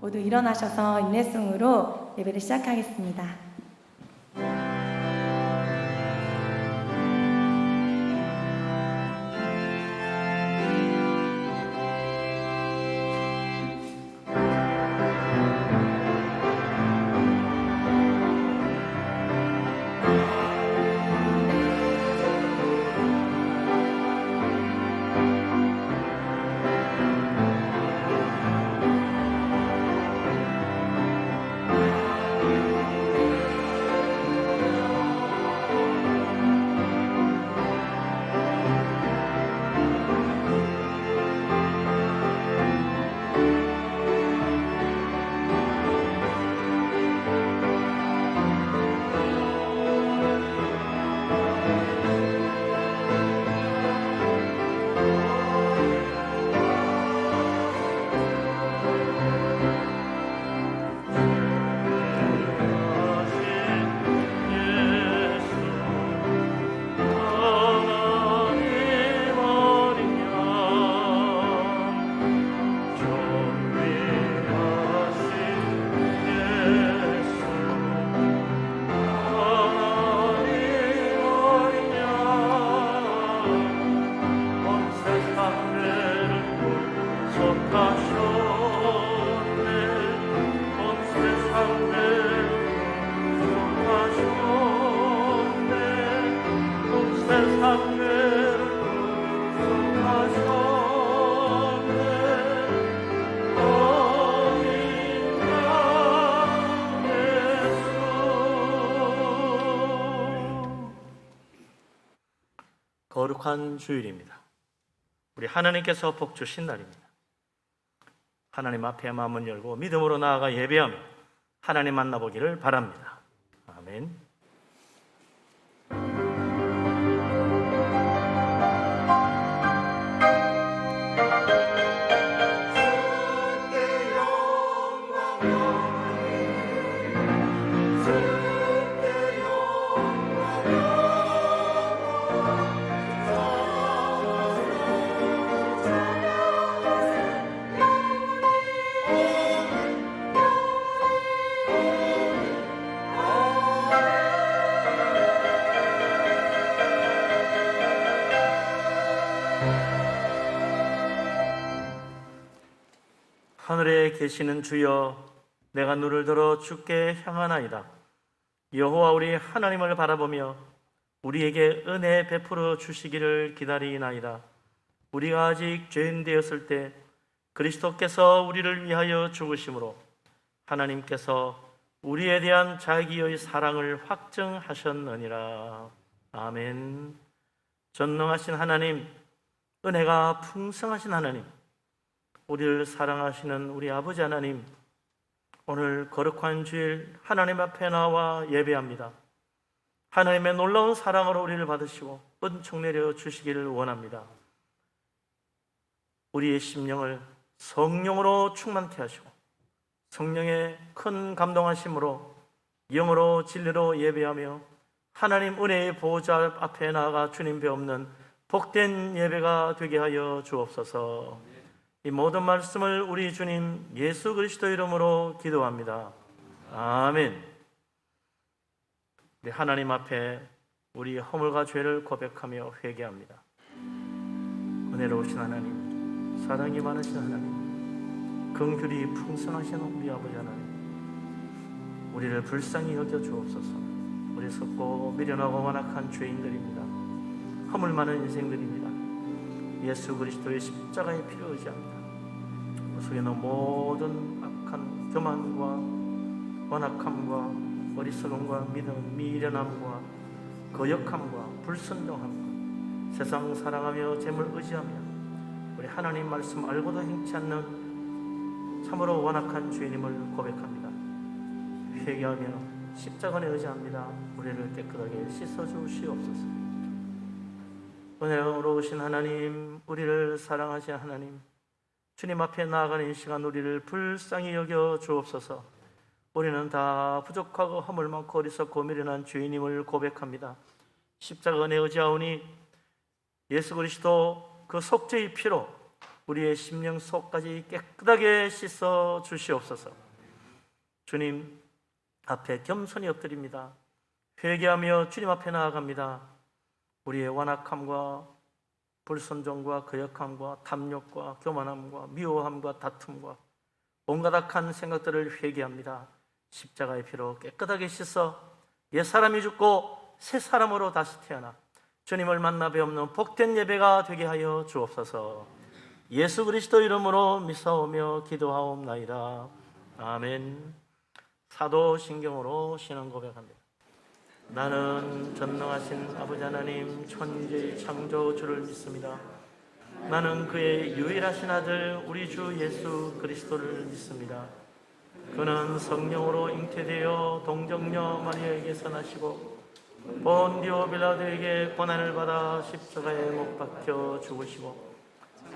모두 일어나셔서 인내송으로 예배를 시작하겠습니다. 거룩한 주일입니다. 우리 하나님께서 복 주신 날입니다. 하나님 앞에 마음을 열고 믿음으로 나아가 예배하며 하나님 만나보기를 바랍니다. 아멘. 하늘에 계시는 주여, 내가 눈을 들어 주께 향하나이다. 여호와 우리 하나님을 바라보며 우리에게 은혜 베풀어 주시기를 기다리나이다. 우리가 아직 죄인 되었을 때 그리스도께서 우리를 위하여 죽으심으로 하나님께서 우리에 대한 자기의 사랑을 확증하셨느니라. 아멘. 전능하신 하나님, 은혜가 풍성하신 하나님, 우리를 사랑하시는 우리 아버지 하나님, 오늘 거룩한 주일 하나님 앞에 나와 예배합니다. 하나님의 놀라운 사랑으로 우리를 받으시고 은총 내려 주시기를 원합니다. 우리의 심령을 성령으로 충만케 하시고 성령의 큰 감동하심으로 영으로 진리로 예배하며 하나님 은혜의 보호자 앞에 나아가 주님 배없는 복된 예배가 되게 하여 주옵소서. 이 모든 말씀을 우리 주님 예수 그리스도 이름으로 기도합니다. 아멘. 우리 하나님 앞에 우리 허물과 죄를 고백하며 회개합니다. 은혜로우신 하나님, 사랑이 많으신 하나님, 긍휼이 풍성하신 우리 아버지 하나님, 우리를 불쌍히 여겨 주옵소서. 우리 썩고 미련하고 완악한 죄인들입니다. 허물 많은 인생들입니다. 예수 그리스도의 십자가의 피를 의지합니다. 그 속에 있는 모든 악한 교만과 완악함과 어리석음과 미련함과 거역함과 불순종함과 세상 사랑하며 재물 의지하며 우리 하나님 말씀 알고도 행치 않는 참으로 완악한 죄인임을 고백합니다. 회개하며 십자가에 의지합니다. 우리를 깨끗하게 씻어주시옵소서. 은혜로우신 하나님, 우리를 사랑하신 하나님, 주님 앞에 나아가는 이 시간 우리를 불쌍히 여겨 주옵소서. 우리는 다 부족하고 허물 많고 어리석고 미련한 죄인임을 고백합니다. 십자가 은혜 의지하오니 예수 그리스도 그 속죄의 피로 우리의 심령 속까지 깨끗하게 씻어 주시옵소서. 주님 앞에 겸손히 엎드립니다. 회개하며 주님 앞에 나아갑니다. 우리의 완악함과 불순종과 거역함과 탐욕과 교만함과 미워함과 다툼과 온갖 악한 생각들을 회개합니다. 십자가의 피로 깨끗하게 씻어 옛사람이 죽고 새 사람으로 다시 태어나 주님을 만나 뵈옵는 복된 예배가 되게 하여 주옵소서. 예수 그리스도 이름으로 믿사오며 기도하옵나이다. 아멘. 사도신경으로 신앙 고백합니다. 나는 전능하신 아버지 하나님 천지의 창조주를 믿습니다. 나는 그의 유일하신 아들 우리 주 예수 그리스도를 믿습니다. 그는 성령으로 잉태되어 동정녀 마리아에게서 나시고 본디오 빌라도에게 고난을 받아 십자가에 못 박혀 죽으시고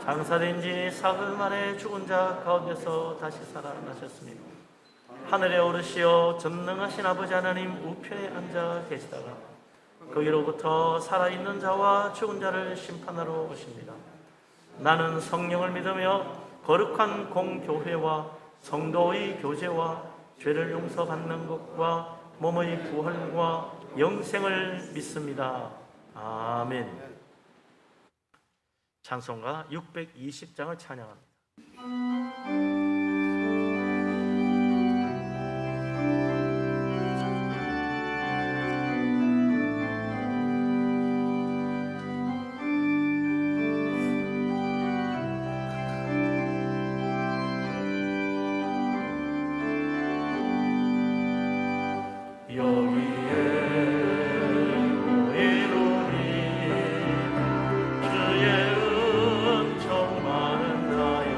장사된 지 사흘 만에 죽은 자 가운데서 다시 살아나셨으니 하늘에 오르시어 전능하신 아버지 하나님 우편에 앉아 계시다가 거기로부터 살아있는 자와 죽은 자를 심판하러 오십니다. 나는 성령을 믿으며 거룩한 공교회와 성도의 교제와 죄를 용서받는 것과 몸의 부활과 영생을 믿습니다. 아멘. 찬송가 620장을 찬양합니다. 주의 은총 많은 나의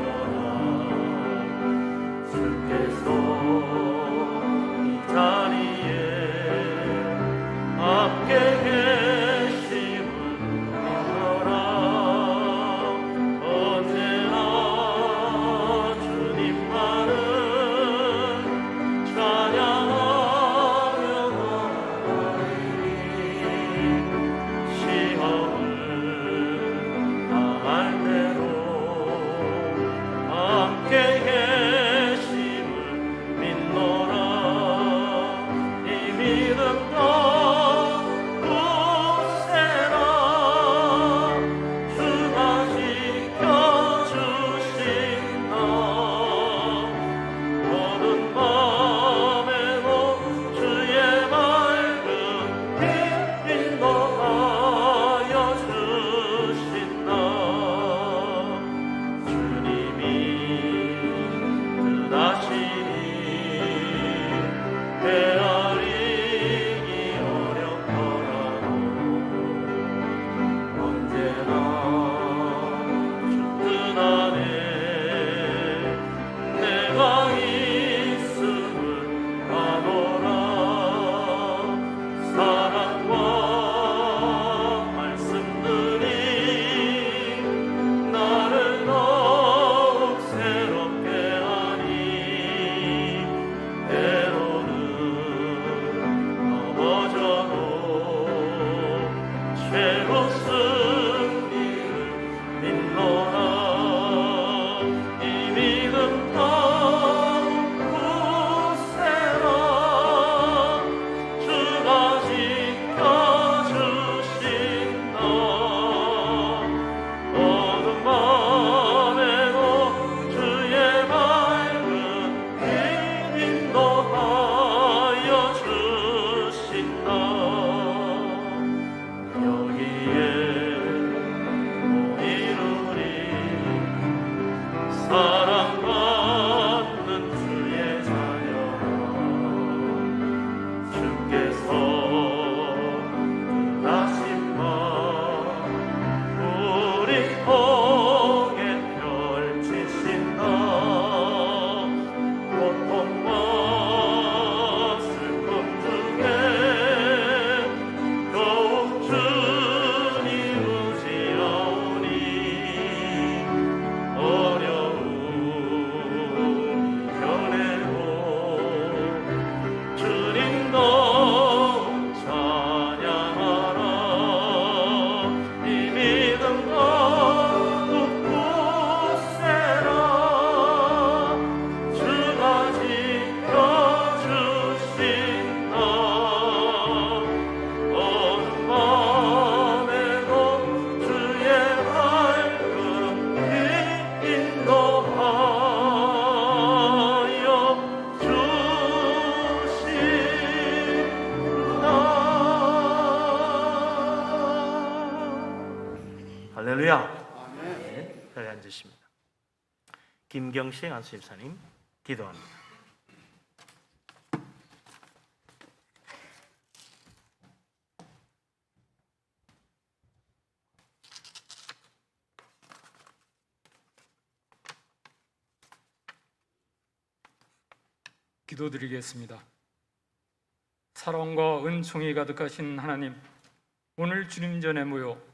할렐루야. 네, 자리에 앉으십니다. 김경식 안수집사님 기도합니다. 기도드리겠습니다. 사랑과 은총이 가득하신 하나님, 오늘 주님 전에 모여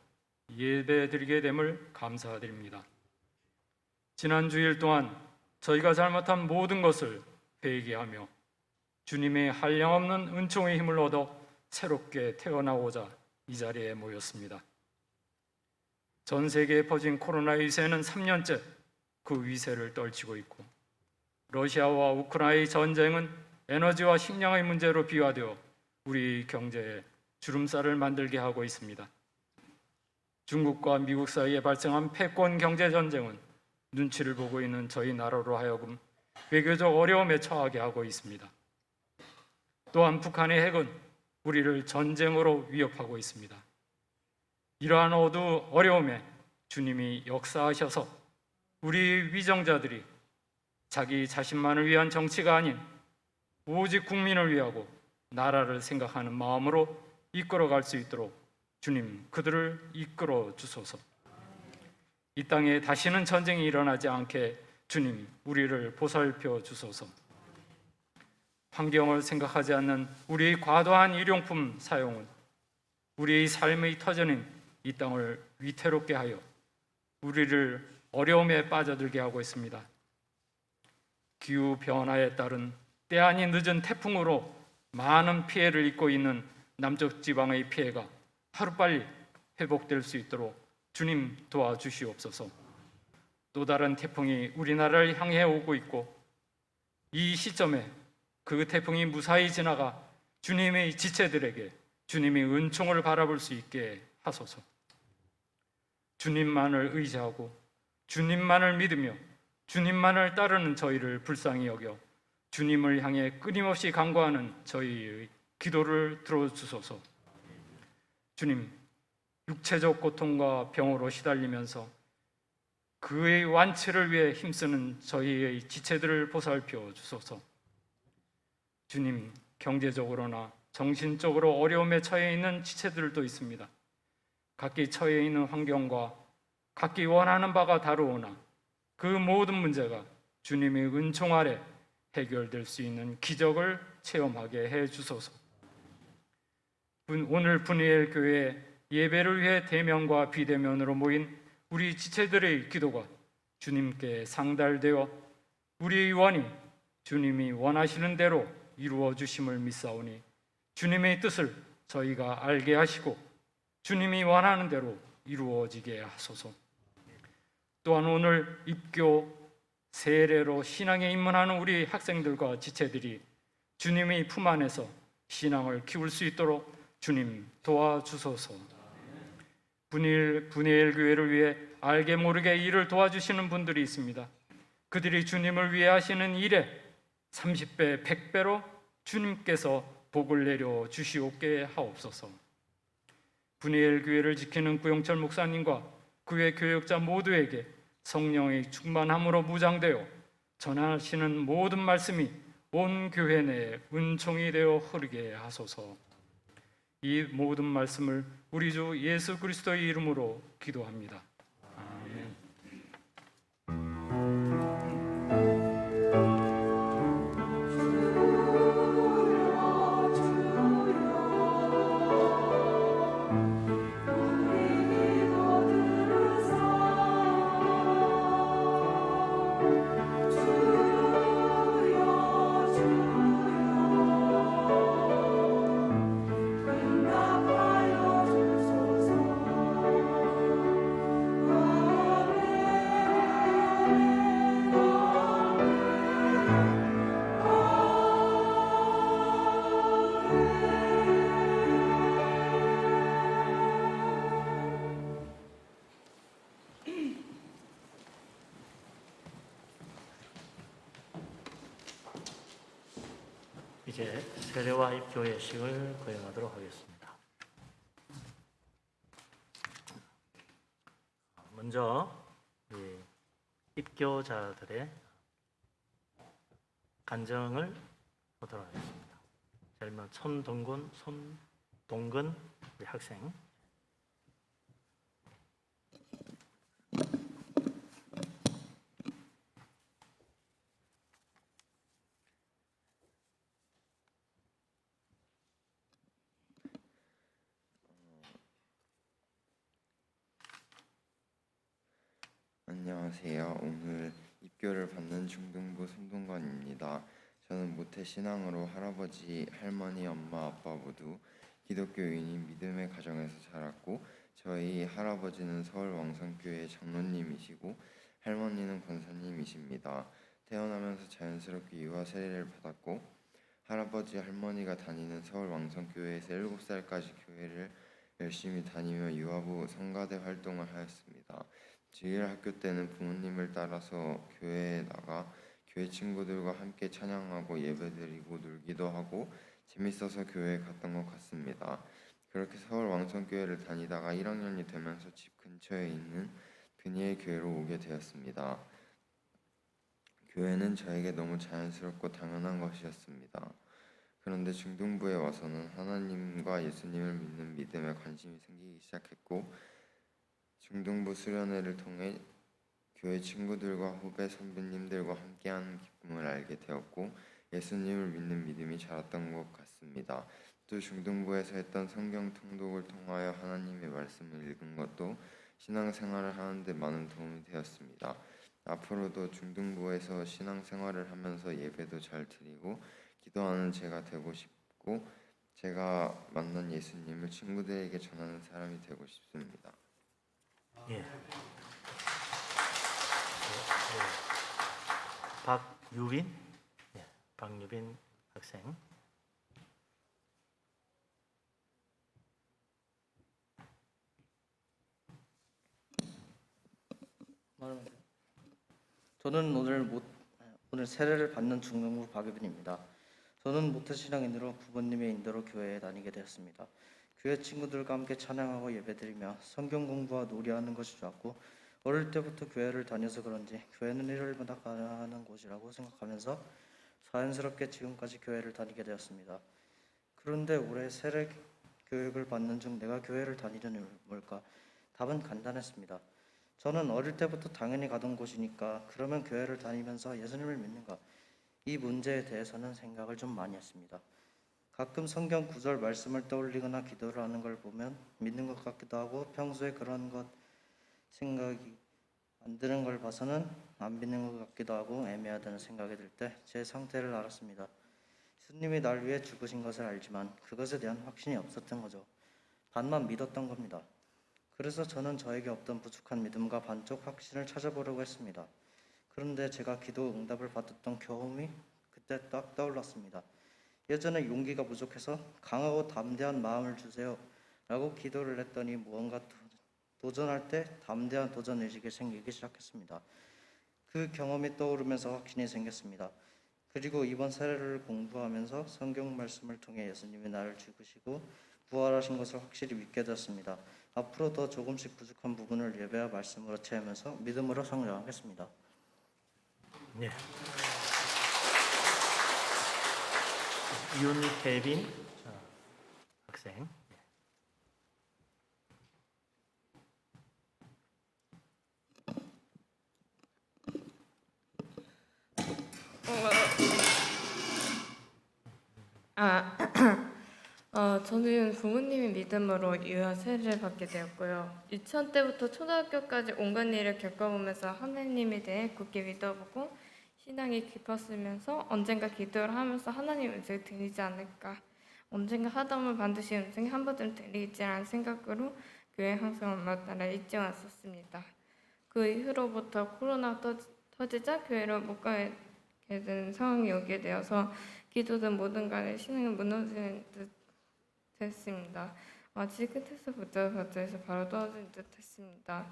예배드리게 됨을 감사드립니다. 지난 주일 동안 저희가 잘못한 모든 것을 회개하며 주님의 한량없는 은총의 힘을 얻어 새롭게 태어나고자 이 자리에 모였습니다. 전 세계에 퍼진 코로나 위세는 3년째 그 위세를 떨치고 있고, 러시아와 우크라이나의 전쟁은 에너지와 식량의 문제로 비화되어 우리 경제에 주름살을 만들게 하고 있습니다. 중국과 미국 사이에 발생한 패권 경제 전쟁은 눈치를 보고 있는 저희 나라로 하여금 외교적 어려움에 처하게 하고 있습니다. 또한 북한의 핵은 우리를 전쟁으로 위협하고 있습니다. 이러한 어려움에 주님이 역사하셔서 우리 위정자들이 자기 자신만을 위한 정치가 아닌 오직 국민을 위하고 나라를 생각하는 마음으로 이끌어갈 수 있도록 주님 그들을 이끌어 주소서. 이 땅에 다시는 전쟁이 일어나지 않게 주님 우리를 보살펴 주소서. 환경을 생각하지 않는 우리의 과도한 일용품 사용은 우리의 삶의 터전인 이 땅을 위태롭게 하여 우리를 어려움에 빠져들게 하고 있습니다. 기후 변화에 따른 때 아닌 늦은 태풍으로 많은 피해를 입고 있는 남쪽 지방의 피해가 하루빨리 회복될 수 있도록 주님 도와주시옵소서. 또 다른 태풍이 우리나라를 향해 오고 있고, 이 시점에 그 태풍이 무사히 지나가 주님의 지체들에게 주님의 은총을 바라볼 수 있게 하소서. 주님만을 의지하고 주님만을 믿으며 주님만을 따르는 저희를 불쌍히 여겨 주님을 향해 끊임없이 간구하는 저희의 기도를 들어주소서. 주님, 육체적 고통과 병으로 시달리면서 그의 완치를 위해 힘쓰는 저희의 지체들을 보살펴 주소서. 주님, 경제적으로나 정신적으로 어려움에 처해 있는 지체들도 있습니다. 각기 처해 있는 환경과 각기 원하는 바가 다르오나 그 모든 문제가 주님의 은총 아래 해결될 수 있는 기적을 체험하게 해 주소서. 오늘 분이엘 교회 예배를 위해 대면과 비대면으로 모인 우리 지체들의 기도가 주님께 상달되어 우리의 원이 주님이 원하시는 대로 이루어 주심을 믿사오니 주님의 뜻을 저희가 알게 하시고 주님이 원하는 대로 이루어지게 하소서. 또한 오늘 입교 세례로 신앙에 입문하는 우리 학생들과 지체들이 주님의 품 안에서 신앙을 키울 수 있도록 주님 도와주소서. 분이엘 교회를 위해 알게 모르게 일을 도와주시는 분들이 있습니다. 그들이 주님을 위해 하시는 일에 30배, 100배로 주님께서 복을 내려 주시옵게 하옵소서. 분이엘 교회를 지키는 구영철 목사님과 그의 교역자 모두에게 성령의 충만함으로 무장되어 전하시는 모든 말씀이 온 교회 내에 은총이 되어 흐르게 하소서. 이 모든 말씀을 우리 주 예수 그리스도의 이름으로 기도합니다. 아멘. 이제 세례와 입교 예식을 거행하도록 하겠습니다. 먼저 이 입교자들의 간정을 보도록 하겠습니다. 젊은 손동근 우리 학생. 안녕하세요. 오늘 입교를 받는 중등부 손동건입니다. 저는 모태신앙으로 할아버지, 할머니, 엄마, 아빠 모두 기독교인인 믿음의 가정에서 자랐고, 저희 할아버지는 서울 왕성교회 장로님이시고 할머니는 권사님이십니다. 태어나면서 자연스럽게 유아 세례를 받았고, 할아버지, 할머니가 다니는 서울 왕성교회에서 7살까지 교회를 열심히 다니며 유아부 성가대 활동을 하였습니다. 주일학교 때는 부모님을 따라서 교회에 나가 교회 친구들과 함께 찬양하고 예배드리고 놀기도 하고 재밌어서 교회에 갔던 것 같습니다. 그렇게 서울 왕성교회를 다니다가 1학년이 되면서 집 근처에 있는 근희의 교회로 오게 되었습니다. 교회는 저에게 너무 자연스럽고 당연한 것이었습니다. 그런데 중등부에 와서는 하나님과 예수님을 믿는 믿음에 관심이 생기기 시작했고, 중등부 수련회를 통해 교회 친구들과 후배 선배님들과 함께하는 기쁨을 알게 되었고, 예수님을 믿는 믿음이 자랐던 것 같습니다. 또 중등부에서 했던 성경 통독을 통하여 하나님의 말씀을 읽은 것도 신앙생활을 하는데 많은 도움이 되었습니다. 앞으로도 중등부에서 신앙생활을 하면서 예배도 잘 드리고 기도하는 제가 되고 싶고, 제가 만난 예수님을 친구들에게 전하는 사람이 되고 싶습니다. 예. 박유빈, 박유빈 학생. 저는 오늘 세례를 받는 중등부 박유빈입니다. 저는 모태신앙인으로 부모님의 인도로 교회에 다니게 되었습니다. 교회 친구들과 함께 찬양하고 예배드리며 성경 공부와 놀이하는 것이 좋았고, 어릴 때부터 교회를 다녀서 그런지 교회는 일요일마다 가는 곳이라고 생각하면서 자연스럽게 지금까지 교회를 다니게 되었습니다. 그런데 올해 세례 교육을 받는 중 내가 교회를 다니는 이유는 뭘까? 답은 간단했습니다. 저는 어릴 때부터 당연히 가던 곳이니까 그러면 교회를 다니면서 예수님을 믿는가? 이 문제에 대해서는 생각을 좀 많이 했습니다. 가끔 성경 구절 말씀을 떠올리거나 기도를 하는 걸 보면 믿는 것 같기도 하고, 평소에 그런 것 생각이 안 드는 걸 봐서는 안 믿는 것 같기도 하고 애매하다는 생각이 들 때 제 상태를 알았습니다. 예수님이 날 위해 죽으신 것을 알지만 그것에 대한 확신이 없었던 거죠. 반만 믿었던 겁니다. 그래서 저는 저에게 없던 부족한 믿음과 반쪽 확신을 찾아보려고 했습니다. 그런데 제가 기도 응답을 받았던 경험이 그때 딱 떠올랐습니다. 예전에 용기가 부족해서 강하고 담대한 마음을 주세요 라고 기도를 했더니 무언가 도전할 때 담대한 도전 의식이 생기기 시작했습니다. 그 경험이 떠오르면서 확신이 생겼습니다. 그리고 이번 세례를 공부하면서 성경 말씀을 통해 예수님이 나를 죽으시고 부활하신 것을 확실히 믿게 되었습니다. 앞으로 더 조금씩 부족한 부분을 예배와 말씀으로 채우면서 믿음으로 성장하겠습니다. 예. 윤태빈 학생. 저는 부모님의 믿음으로 유아 세례를 받게 되었고요. 유치원 때부터 초등학교까지 온갖 일을 겪어보면서 하나님에 대해 굳게 믿어보고 신앙이 깊었으면서 언젠가 기도를 하면서 하나님 음성이 들리지 않을까, 언젠가 하다 보면 반드시 음성이 한 번쯤 들리겠지라는 생각으로 교회 항상 엄마 따라 일찍 왔었습니다. 그 이후로부터 코로나 터지자 교회로 못 가게 된 상황이 오게 되어서 기도든 뭐든 간에 신앙이 무너지는 듯 했습니다. 마치 끝에서부터 곁에서 바로 떨어진 듯 했습니다.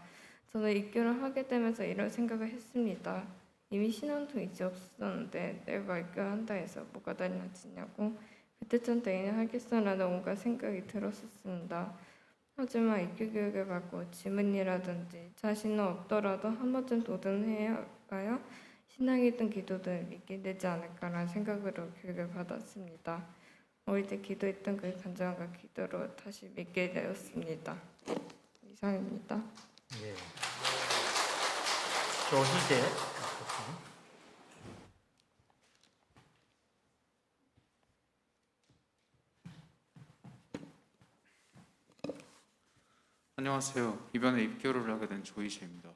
저는 입교를 하게 되면서 이런 생각을 했습니다. 이미 신앙도 이제 없었는데 내가 입교를 한다 해서 뭐가 달라지냐고, 그때쯤 되긴 하겠어라는 온갖 생각이 들었었습니다. 하지만 입교 교육을 받고 지문이라든지 자신은 없더라도 한 번쯤 도전해가야 신앙이든 기도든 믿게 되지 않을까라는 생각으로 교육을 받았습니다. 어릴 때 기도했던 그 간절함과 기도로 다시 믿게 되었습니다. 이상입니다. 예. 조희재. 안녕하세요. 이번에 입교를 하게 된 조이시입니다.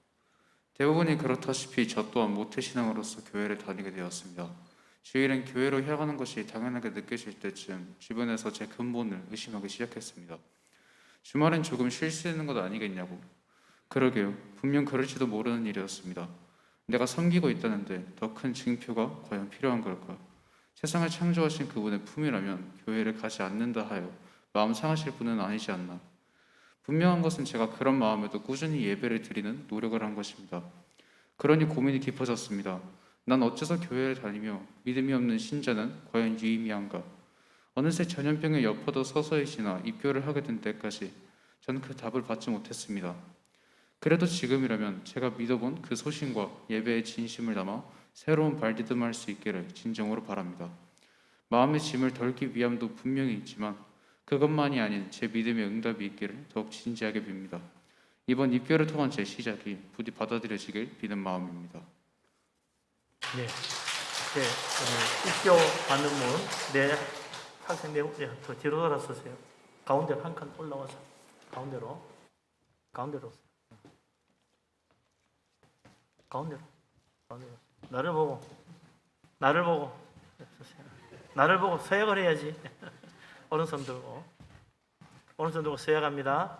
대부분이 그렇다시피 저 또한 모태신앙으로서 교회를 다니게 되었습니다. 주일엔 교회로 향하는 것이 당연하게 느껴질 때쯤 주변에서 제 근본을 의심하기 시작했습니다. 주말엔 조금 쉴 수 있는 것 아니겠냐고. 그러게요. 분명 그럴지도 모르는 일이었습니다. 내가 섬기고 있다는데 더 큰 증표가 과연 필요한 걸까? 세상을 창조하신 그분의 품이라면 교회를 가지 않는다 하여 마음 상하실 분은 아니지 않나. 분명한 것은 제가 그런 마음에도 꾸준히 예배를 드리는 노력을 한 것입니다. 그러니 고민이 깊어졌습니다. 난 어째서 교회를 다니며 믿음이 없는 신자는 과연 유의미한가? 어느새 전염병에 엿퍼도 서서히 지나 입교를 하게 된 때까지 전 그 답을 받지 못했습니다. 그래도 지금이라면 제가 믿어본 그 소신과 예배의 진심을 담아 새로운 발디듬할 수 있기를 진정으로 바랍니다. 마음의 짐을 덜기 위함도 분명히 있지만 그것만이 아닌 제 믿음의 응답이 있기를 더욱 진지하게 빕니다. 이번 입교를 통한 제 시작이 부디 받아들여지길 비는 마음입니다. 네. 네. 입교 받는 분, 네. 학생 더 뒤로 돌아서세요. 가운데로 한 칸 올라와서 가운데로 가운데로 나를 보고 서약을 해야지. 오른손 들고 서약합니다.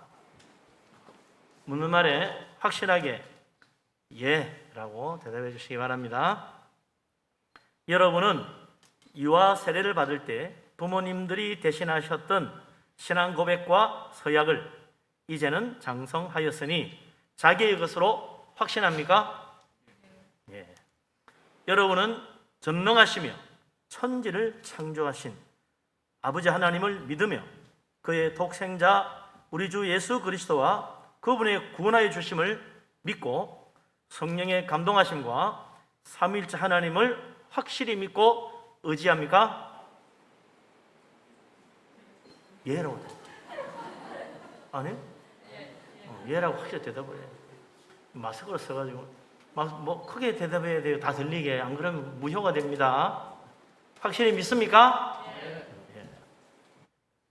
묻는 말에 확실하게 예라고 대답해 주시기 바랍니다. 여러분은 유아 세례를 받을 때 부모님들이 대신하셨던 신앙 고백과 서약을 이제는 장성하였으니 자기의 것으로 확신합니까? 예. 여러분은 전능하시며 천지를 창조하신 아버지 하나님을 믿으며 그의 독생자 우리 주 예수 그리스도와 그분의 구원하여 주심을 믿고 성령의 감동하심과 삼위일체 하나님을 확실히 믿고 의지합니까? 예라고 아니? 예라고 확실히 대답을 해. 마스크를 써가지고 뭐 크게 대답해야 돼요. 다 들리게. 안 그러면 무효가 됩니다. 확실히 믿습니까? 예.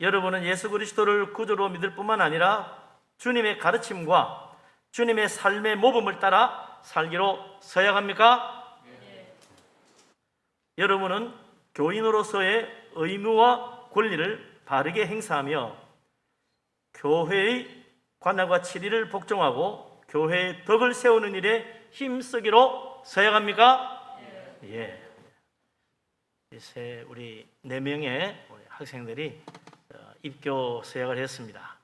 여러분은 예수 그리스도를 구주로 믿을 뿐만 아니라 주님의 가르침과 주님의 삶의 모범을 따라 살기로 서약합니까? 여러분은 교인으로서의 의무와 권리를 바르게 행사하며 교회의 관할과 치리를 복종하고 교회의 덕을 세우는 일에 힘쓰기로 서약합니까? 예. 이제 우리 4명의 우리 학생들이 입교 서약을 했습니다.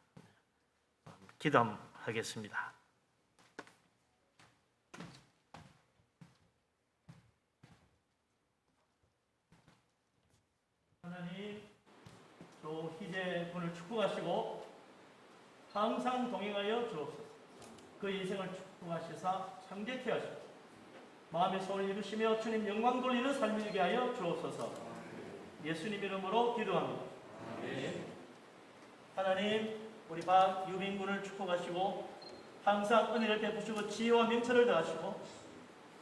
기도하겠습니다. 하나님, 조희재 군을 축복하시고 항상 동행하여 주옵소서. 그 인생을 축복하시사 창대케 하시고 마음의 소원을 이루시며 주님 영광 돌리는 삶을 이루게 하여 주옵소서. 예수님 이름으로 기도합니다. 네. 하나님, 우리 박유빈 군을 축복하시고 항상 은혜를 베푸시고 지혜와 명철을 더하시고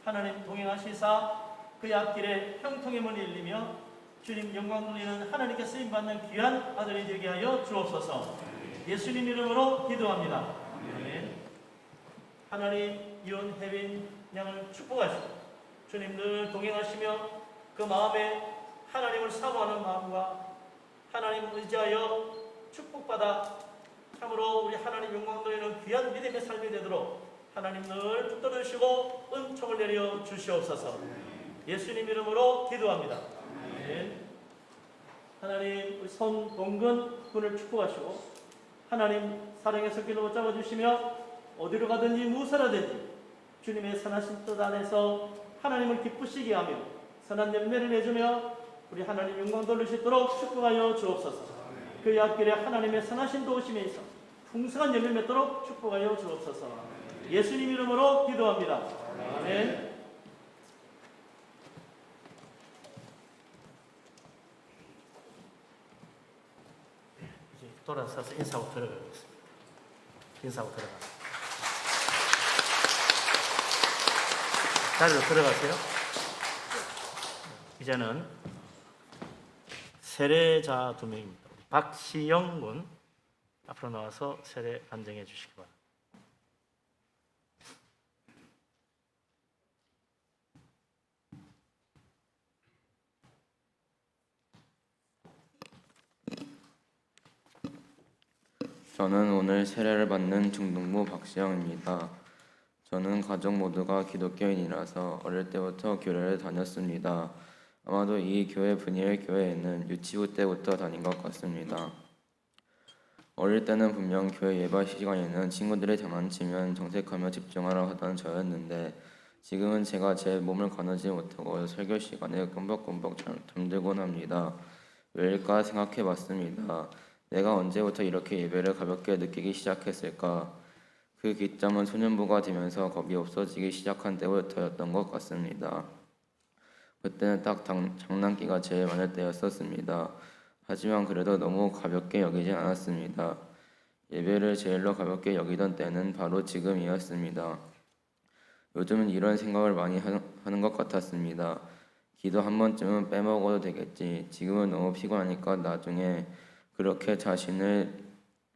하나님 동행하시사 그의 앞길에 형통의 문이 열리며 주님 영광 돌리는 하나님께 쓰임받는 귀한 아들이 되게 하여 주옵소서. 예수님 이름으로 기도합니다. 네. 하나님, 윤혜빈 양을 축복하시고 주님 늘 동행하시며 그 마음에 하나님을 사모하는 마음과 하나님을 의지하여 축복받아 참으로 우리 하나님 영광 돌리는 귀한 믿음의 삶이 되도록 하나님 늘 붙들어 주시고 은총을 내려 주시옵소서. 예수님 이름으로 기도합니다. 아멘. 하나님, 우리 손동근 군을 축복하시고 하나님 사랑의 손길로 붙잡아 주시며 어디로 가든지 무엇을 하든지 주님의 선하신 뜻 안에서 하나님을 기쁘시게 하며 선한 열매를 내주며 우리 하나님 영광 돌릴 수 있도록 축복하여 주옵소서. 그의 앞길에 하나님의 선하신 도우심에 있어 풍성한 열매 맺도록 축복하여 주옵소서. 예수님 이름으로 기도합니다. 아멘. 이제 돌아서서 인사하고 들어가겠습니다. 인사하고 들어가세요. 자리로 들어가세요. 이제는 세례자 2명입니다. 박시영 군 앞으로 나와서 세례 간증해 주시기 바랍니다. 저는 오늘 세례를 받는 중등부 박시영입니다. 저는 가족 모두가 기독교인이라서 어릴 때부터 교회를 다녔습니다. 아마도 이 교회 분이엘 교회에는 유치부 때부터 다닌 것 같습니다. 어릴 때는 분명 교회 예배 시간에는 친구들이 장난치면 정색하며 집중하라 하던 저였는데 지금은 제가 제 몸을 가누지 못하고 설교 시간에 끔벅끔벅 잠들곤 합니다. 왜일까 생각해 봤습니다. 내가 언제부터 이렇게 예배를 가볍게 느끼기 시작했을까? 그 기점은 소년부가 되면서 겁이 없어지기 시작한 때부터였던 것 같습니다. 그때는 딱 장난기가 제일 많을 때였었습니다. 하지만 그래도 너무 가볍게 여기진 않았습니다. 예배를 제일로 가볍게 여기던 때는 바로 지금이었습니다. 요즘은 이런 생각을 많이 하는 것 같았습니다. 기도 한 번쯤은 빼먹어도 되겠지. 지금은 너무 피곤하니까 나중에 그렇게 자신을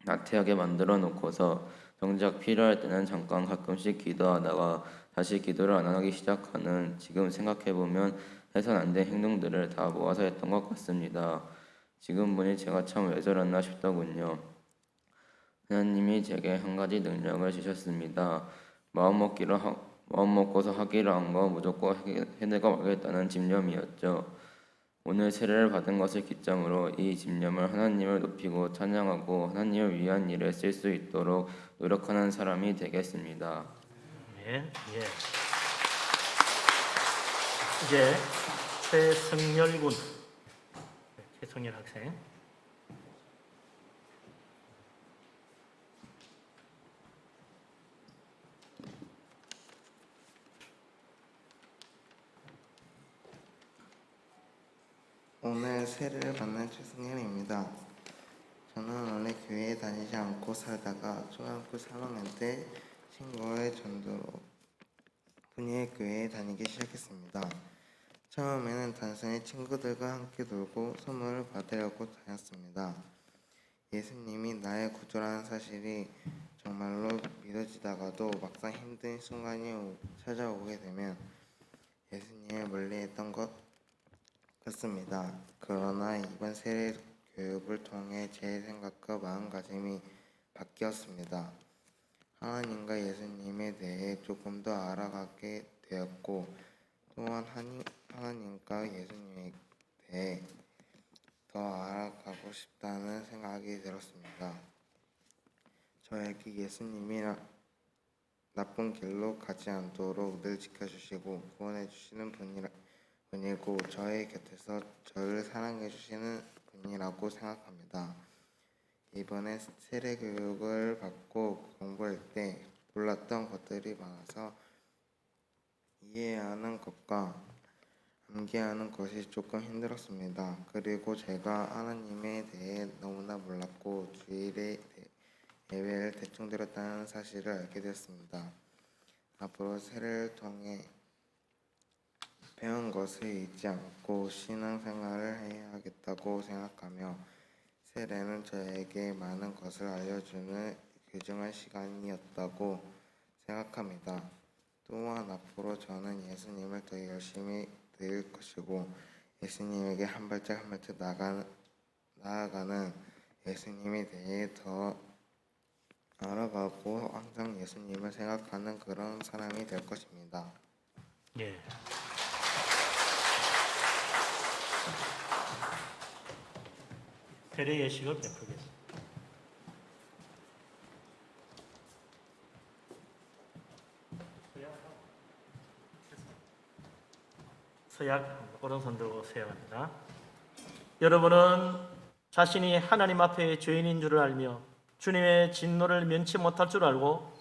나태하게 만들어 놓고서 정작 필요할 때는 잠깐 가끔씩 기도하다가 다시 기도를 안 하기 시작하는 지금 생각해보면 해선 안 된 행동들을 다 모아서 했던 것 같습니다. 지금 보니 제가 참 왜 저랬나 싶더군요. 하나님이 제게 한 가지 능력을 주셨습니다. 마음 먹고서 하기로 한 거 무조건 해내고 말겠다는 집념이었죠. 오늘 세례를 받은 것을 기점으로 이 집념을 하나님을 높이고 찬양하고 하나님을 위한 일에 쓸 수 있도록 노력하는 사람이 되겠습니다. 네, 예. 이제 최성열 군, 최성열 학생. 오늘 세례를 받는 최승현입니다. 저는 원래 교회에 다니지 않고 살다가 초등학교 3학년 때 친구의 전도로 분이엘 교회에 다니기 시작했습니다. 처음에는 단순히 친구들과 함께 놀고 선물을 받으려고 다녔습니다. 예수님이 나의 구주라는 사실이 정말로 믿어지다가도 막상 힘든 순간이 찾아오게 되면 예수님을 멀리했던 것 같습니다. 그러나 이번 세례 교육을 통해 제 생각과 마음가짐이 바뀌었습니다. 하나님과 예수님에 대해 조금 더 알아가게 되었고 또한 하나님과 예수님에 대해 더 알아가고 싶다는 생각이 들었습니다. 저에게 예수님이 나쁜 길로 가지 않도록 늘 지켜주시고 구원해 주시는 분이고 저의 곁에서 저를 사랑해 주시는 분이라고 생각합니다. 이번에 세례 교육을 받고 공부할 때 몰랐던 것들이 많아서 이해하는 것과 암기하는 것이 조금 힘들었습니다. 그리고 제가 하나님에 대해 너무나 몰랐고 주일에 예배를 대충 드렸다는 사실을 알게 되었습니다. 앞으로 세례를 통해 배운 것을 잊지 않고 신앙생활을 해야겠다고 생각하며 세례는 저에게 많은 것을 알려주는 귀중한 시간이었다고 생각합니다. 또한 앞으로 저는 예수님을 더 열심히 드릴 것이고 예수님에게 한 발짝 한 발짝 나아가는 예수님에 대해 더 알아가고 항상 예수님을 생각하는 그런 사람이 될 것입니다. 예. 세례 예식을 베풀겠습니다. 서약 오른손 들고 세야합니다. 여러분은 자신이 하나님 앞에 죄인인 줄을 알며 주님의 진노를 면치 못할 줄 알고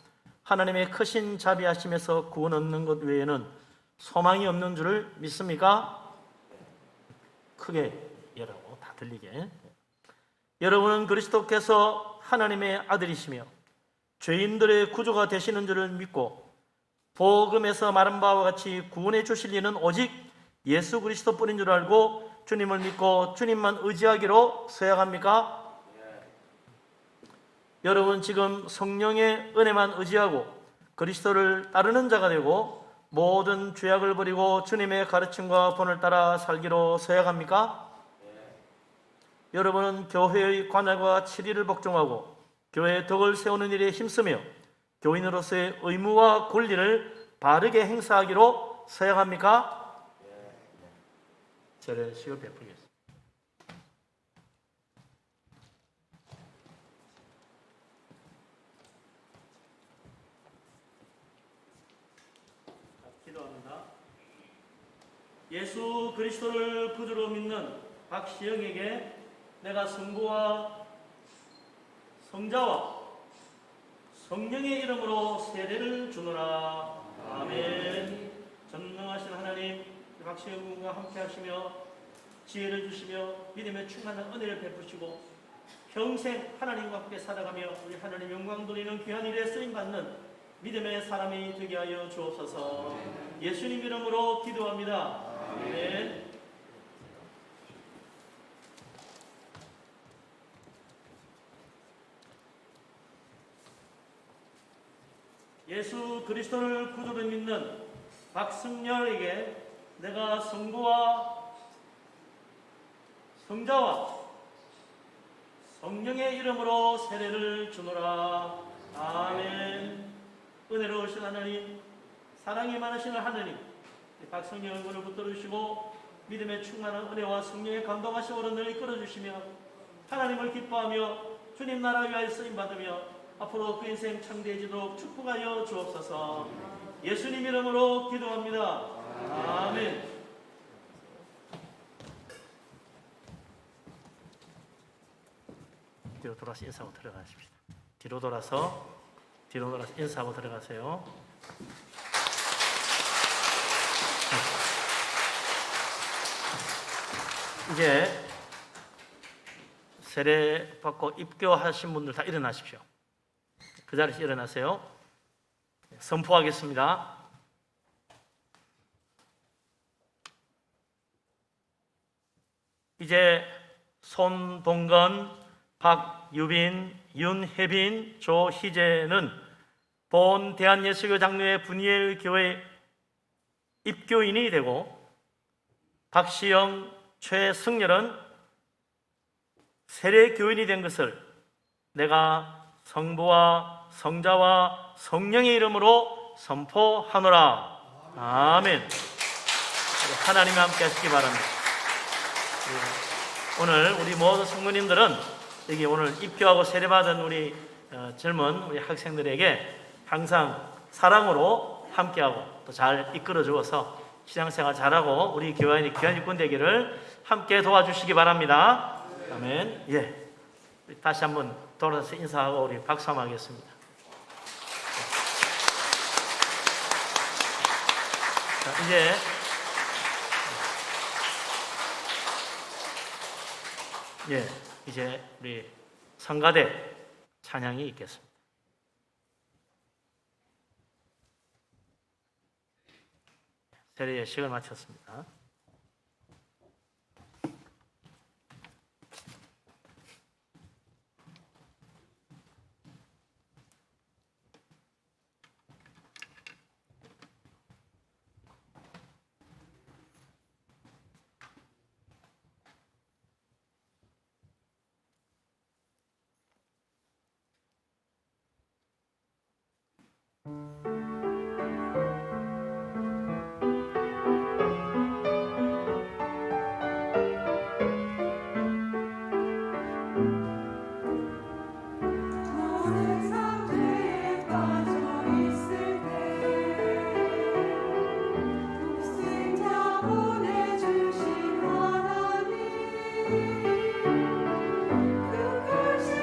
하나님의 크신 자비하심에서 구원 얻는 것 외에는 소망이 없는 줄을 믿습니까? 크게 얘라고 다 들리게. 여러분은 그리스도께서 하나님의 아들이시며 죄인들의 구주가 되시는 줄을 믿고 복음에서 말한 바와 같이 구원해 주실 이는 오직 예수 그리스도뿐인 줄 알고 주님을 믿고 주님만 의지하기로 서약합니까? 여러분 지금 성령의 은혜만 의지하고 그리스도를 따르는 자가 되고 모든 죄악을 버리고 주님의 가르침과 본을 따라 살기로 서약합니까? 여러분은 교회의 관할과 치리를 복종하고 교회의 덕을 세우는 일에 힘쓰며 교인으로서의 의무와 권리를 바르게 행사하기로 서약합니까? 제례식을 베풀겠습니다. 기도합니다. 예수 그리스도를 구주로 믿는 박시영에게 내가 성부와 성자와 성령의 이름으로 세례를 주노라. 아멘. 전능하신 하나님, 박시영 군과 함께 하시며 지혜를 주시며 믿음에 충만한 은혜를 베푸시고 평생 하나님과 함께 살아가며 우리 하나님 영광 돌리는 귀한 일에 쓰임받는 믿음의 사람이 되게 하여 주옵소서. 예수님 이름으로 기도합니다. 아멘. 예수 그리스도를 구주로 믿는 박승열에게 내가 성부와 성자와 성령의 이름으로 세례를 주노라. 아멘. 은혜로우신 하나님, 사랑이 많으신 하나님, 박성령 얼굴을 붙들어주시고 믿음에 충만한 은혜와 성령의 감동하심으로 늘 이끌어주시며 하나님을 기뻐하며 주님 나라 위하여 쓰임받으며 앞으로 그 인생 창대해지도록 축복하여 주옵소서. 예수님 이름으로 기도합니다. 아멘. 뒤로 돌아서 인사하고 들어가십시다. 뒤로 돌아서 인사하고 들어가세요. 이제 세례 받고 입교하신 분들 다 일어나십시오. 그 자리에서 일어나세요. 선포하겠습니다. 이제 손동건, 박유빈, 윤혜빈, 조희재는 본 대한예수교 장로회 분이엘 교회 입교인이 되고 박시영, 최승열은 세례 교인이 된 것을 내가 성부와 성자와 성령의 이름으로 선포하노라. 아멘. 하나님과 함께 하시기 바랍니다. 오늘 우리 모든 성도님들은 여기 오늘 입교하고 세례받은 우리 젊은 우리 학생들에게 항상 사랑으로 함께하고 또 잘 이끌어 주어서 신앙생활 잘하고 우리 교회인이 귀한 일꾼 되기를 함께 도와주시기 바랍니다. 아멘. 예. 다시 한번 돌아서 인사하고 우리 박수 한번 하겠습니다. 자, 이제 우리 성가대 찬양이 있겠습니다. 세례 예식을 마쳤습니다. 그 크신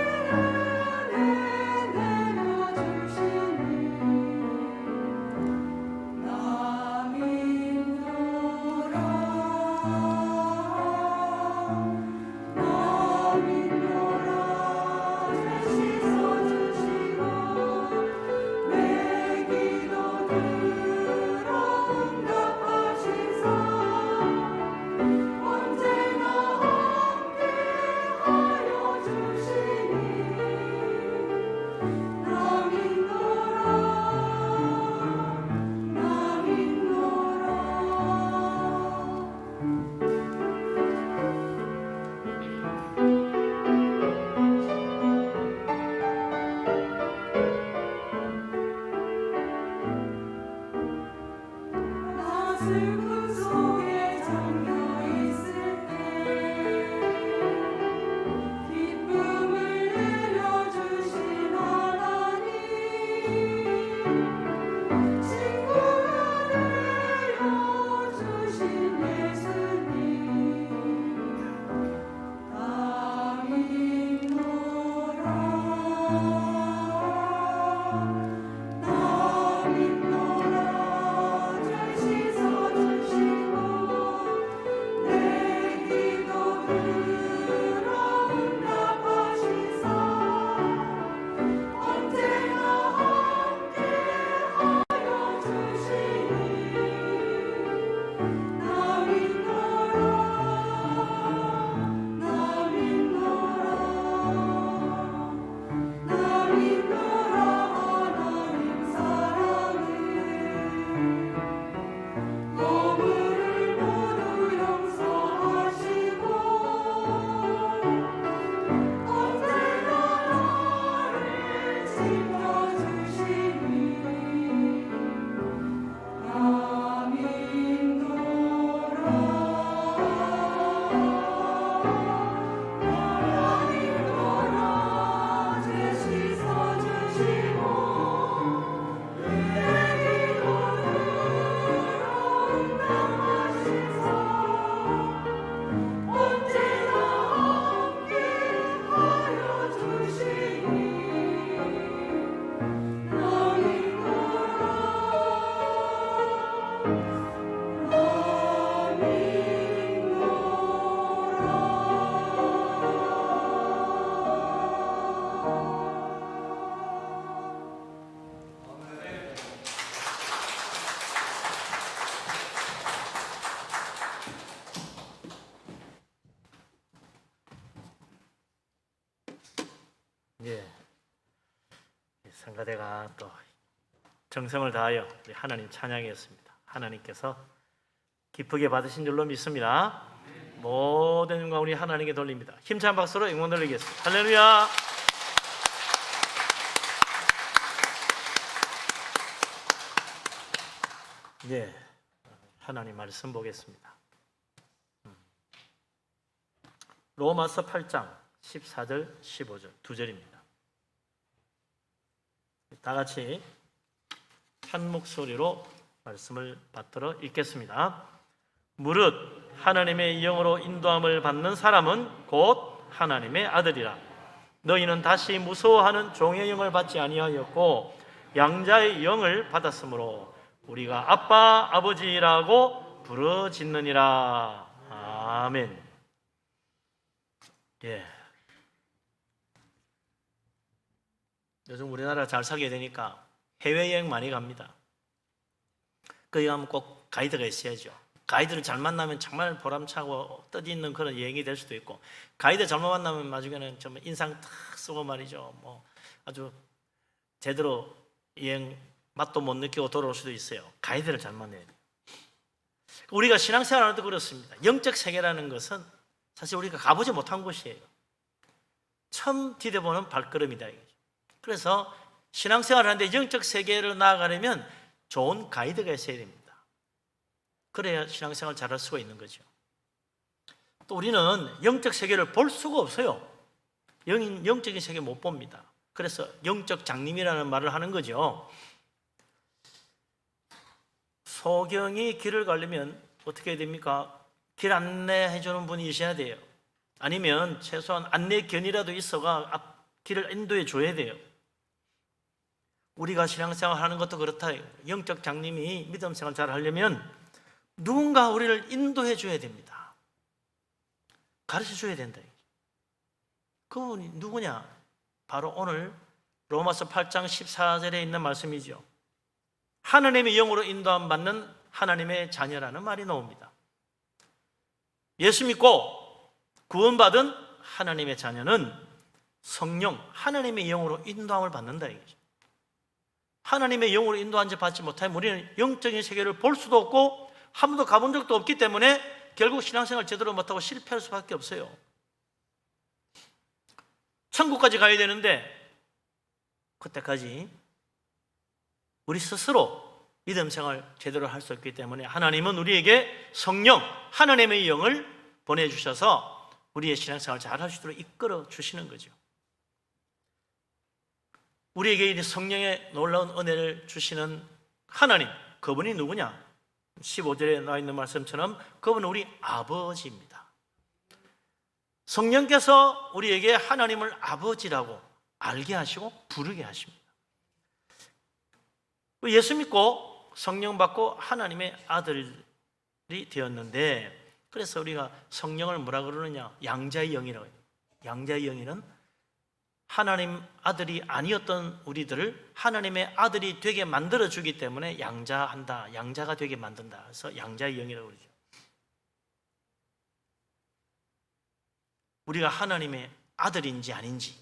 제가 또 정성을 다하여 우리 하나님 찬양했습니다. 하나님께서 기쁘게 받으신 줄로 믿습니다. 모든 영광 우리 하나님께 돌립니다. 힘찬 박수로 응원 돌리겠습니다. 할렐루야. 네, 하나님 말씀 보겠습니다. 로마서 8장 14절 15절 두 절입니다. 다 같이 한 목소리로 말씀을 받들어 읽겠습니다. 무릇 하나님의 영으로 인도함을 받는 사람은 곧 하나님의 아들이라. 너희는 다시 무서워하는 종의 영을 받지 아니하였고 양자의 영을 받았으므로 우리가 아빠 아버지라고 부르짖느니라. 아멘. 예. 요즘 우리나라 잘 살게 되니까 해외여행 많이 갑니다. 거기 가면 꼭 가이드가 있어야죠. 가이드를 잘 만나면 정말 보람차고 뜻있는 그런 여행이 될 수도 있고, 가이드 잘못 만나면 나중에는 정말 인상 탁 쓰고 말이죠. 뭐 아주 제대로 여행 맛도 못 느끼고 돌아올 수도 있어요. 가이드를 잘 만나야 돼요. 우리가 신앙생활할 때 그렇습니다. 영적 세계라는 것은 사실 우리가 가보지 못한 곳이에요. 처음 디뎌보는 발걸음이다. 그래서 신앙생활을 하는데 영적 세계를 나아가려면 좋은 가이드가 있어야 됩니다. 그래야 신앙생활 잘할 수가 있는 거죠. 또 우리는 영적 세계를 볼 수가 없어요. 영적인 세계 못 봅니다. 그래서 영적 장님이라는 말을 하는 거죠. 소경이 길을 가려면 어떻게 해야 됩니까? 길 안내해 주는 분이 있어야 돼요. 아니면 최소한 안내견이라도 있어가 길을 인도해 줘야 돼요. 우리가 신앙생활 하는 것도 그렇다. 영적 장님이 믿음생활 잘 하려면 누군가 우리를 인도해 줘야 됩니다. 가르쳐 줘야 된다. 그분이 누구냐? 바로 오늘 로마서 8장 14절에 있는 말씀이죠. 하나님의 영으로 인도함 받는 하나님의 자녀라는 말이 나옵니다. 예수 믿고 구원받은 하나님의 자녀는 성령, 하나님의 영으로 인도함을 받는다 이거죠. 하나님의 영으로 인도함을 받지 못하면 우리는 영적인 세계를 볼 수도 없고 한 번도 가본 적도 없기 때문에 결국 신앙생활 제대로 못하고 실패할 수밖에 없어요. 천국까지 가야 되는데 그때까지 우리 스스로 믿음생활 제대로 할 수 없기 때문에 하나님은 우리에게 성령, 하나님의 영을 보내주셔서 우리의 신앙생활 잘 할 수 있도록 이끌어 주시는 거죠. 우리에게 이 성령의 놀라운 은혜를 주시는 하나님, 그분이 누구냐? 15절에 나와 있는 말씀처럼 그분은 우리 아버지입니다. 성령께서 우리에게 하나님을 아버지라고 알게 하시고 부르게 하십니다. 예수 믿고 성령 받고 하나님의 아들이 되었는데, 그래서 우리가 성령을 뭐라 그러느냐? 양자의 영이라고 해요. 양자의 영이는 하나님 아들이 아니었던 우리들을 하나님의 아들이 되게 만들어주기 때문에 양자한다, 양자가 되게 만든다. 그래서 양자의 영이라고 그러죠. 우리가 하나님의 아들인지 아닌지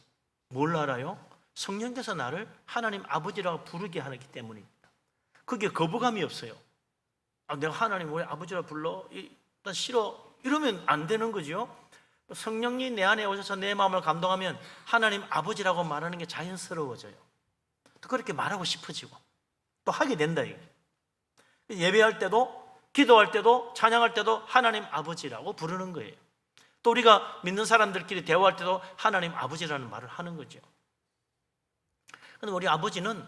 뭘 알아요? 성령께서 나를 하나님 아버지라고 부르게 하기 때문입니다. 그게 거부감이 없어요. 내가 하나님 왜 아버지라고 불러? 나 싫어. 이러면 안 되는 거죠. 성령이 내 안에 오셔서 내 마음을 감동하면 하나님 아버지라고 말하는 게 자연스러워져요. 또 그렇게 말하고 싶어지고 또 하게 된다. 예배할 때도 기도할 때도 찬양할 때도 하나님 아버지라고 부르는 거예요. 또 우리가 믿는 사람들끼리 대화할 때도 하나님 아버지라는 말을 하는 거죠. 그런데 우리 아버지는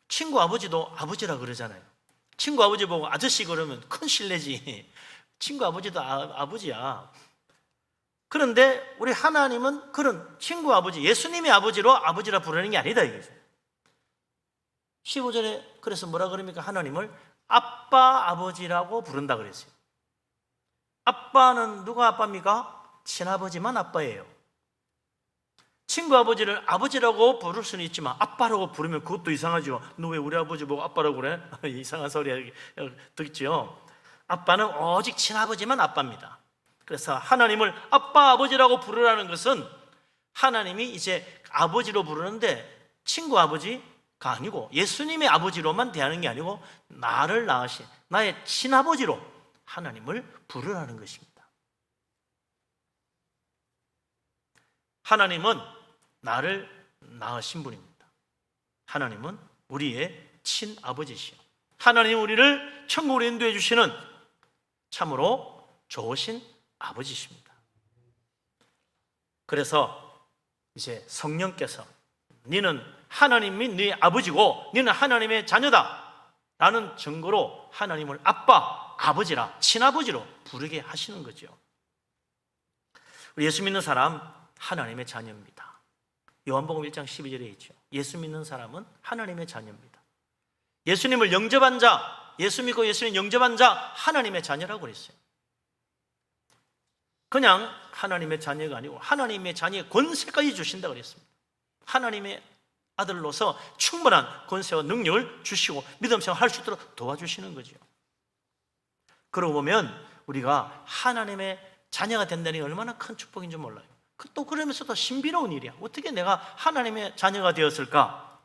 친구 아버지도 아버지라 그러잖아요. 친구 아버지 보고 아저씨 그러면 큰 실례지. 친구 아버지도 아버지야. 그런데 우리 하나님은 그런 친구 아버지, 예수님의 아버지로 아버지라 부르는 게 아니다 이거죠. 15절에 그래서 뭐라 그럽니까? 하나님을 아빠 아버지라고 부른다 그랬어요. 아빠는 누가 아빠입니까? 친아버지만 아빠예요. 친구 아버지를 아버지라고 부를 수는 있지만 아빠라고 부르면 그것도 이상하죠. 너 왜 우리 아버지 보고 아빠라고 그래? 이상한 소리 듣죠. 아빠는 오직 친아버지만 아빠입니다. 그래서 하나님을 아빠 아버지라고 부르라는 것은 하나님이 이제 아버지로 부르는데 친구 아버지, 아니고 예수님의 아버지로만 대하는 게 아니고 나를 낳으신 나의 친아버지로 하나님을 부르라는 것입니다. 하나님은 나를 낳으신 분입니다. 하나님은 우리의 친아버지시요, 하나님 우리를 천국으로 인도해 주시는 참으로 좋으신 아버지십니다. 그래서 이제 성령께서 너는 하나님이 네 아버지고 너는 하나님의 자녀다 라는 증거로 하나님을 아빠, 아버지라, 친아버지로 부르게 하시는 거죠. 우리 예수 믿는 사람 하나님의 자녀입니다. 요한복음 1장 12절에 있죠. 예수 믿는 사람은 하나님의 자녀입니다. 예수님을 영접한 자, 예수 믿고 예수님 영접한 자 하나님의 자녀라고 그랬어요. 그냥 하나님의 자녀가 아니고 하나님의 자녀의 권세까지 주신다고 그랬습니다. 하나님의 아들로서 충분한 권세와 능력을 주시고 믿음 생활할 수 있도록 도와주시는 거죠. 그러고 보면 우리가 하나님의 자녀가 된다는 게 얼마나 큰 축복인 줄 몰라요. 또 그러면서도 신비로운 일이야. 어떻게 내가 하나님의 자녀가 되었을까?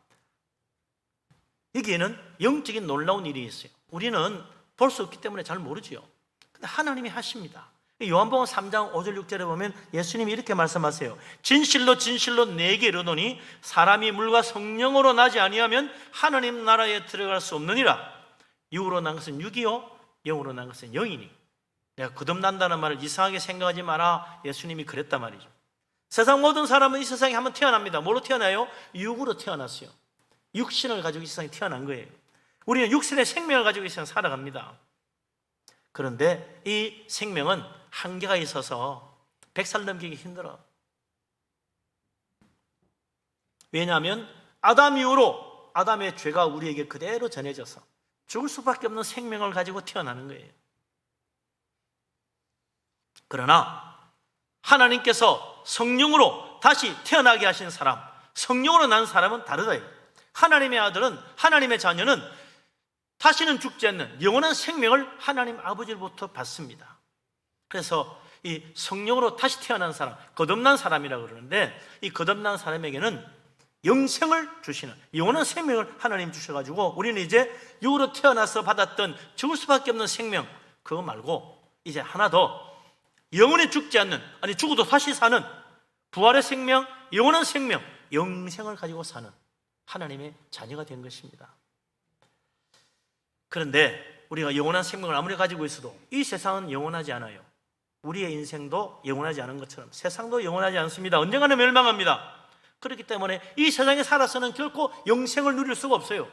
여기에는 영적인 놀라운 일이 있어요. 우리는 볼 수 없기 때문에 잘 모르지요. 근데 하나님이 하십니다. 요한복음 3장 5절 6절에 보면 예수님이 이렇게 말씀하세요. 진실로 진실로 내게 이르노니 사람이 물과 성령으로 나지 아니하면 하나님 나라에 들어갈 수 없느니라. 육으로 난 것은 육이요 영으로 난 것은 영이니. 내가 거듭난다는 말을 이상하게 생각하지 마라. 예수님이 그랬단 말이죠. 세상 모든 사람은 이 세상에 한번 태어납니다. 뭐로 태어나요? 육으로 태어났어요. 육신을 가지고 이 세상에 태어난 거예요. 우리는 육신의 생명을 가지고 이 세상에 살아갑니다. 그런데 이 생명은 한계가 있어서 100살 넘기기 힘들어. 왜냐하면 아담 이후로 아담의 죄가 우리에게 그대로 전해져서 죽을 수밖에 없는 생명을 가지고 태어나는 거예요. 그러나 하나님께서 성령으로 다시 태어나게 하신 사람, 성령으로 난 사람은 다르다. 하나님의 아들은, 하나님의 자녀는 다시는 죽지 않는 영원한 생명을 하나님 아버지로부터 받습니다. 그래서 이 성령으로 다시 태어난 사람, 거듭난 사람이라고 그러는데, 이 거듭난 사람에게는 영생을 주시는 영원한 생명을 하나님 주셔가지고 우리는 이제 육으로 태어나서 받았던 죽을 수밖에 없는 생명, 그거 말고 이제 하나 더 영원히 죽지 않는, 아니 죽어도 다시 사는 부활의 생명, 영원한 생명, 영생을 가지고 사는 하나님의 자녀가 된 것입니다. 그런데 우리가 영원한 생명을 아무리 가지고 있어도 이 세상은 영원하지 않아요. 우리의 인생도 영원하지 않은 것처럼 세상도 영원하지 않습니다. 언젠가는 멸망합니다. 그렇기 때문에 이 세상에 살아서는 결코 영생을 누릴 수가 없어요.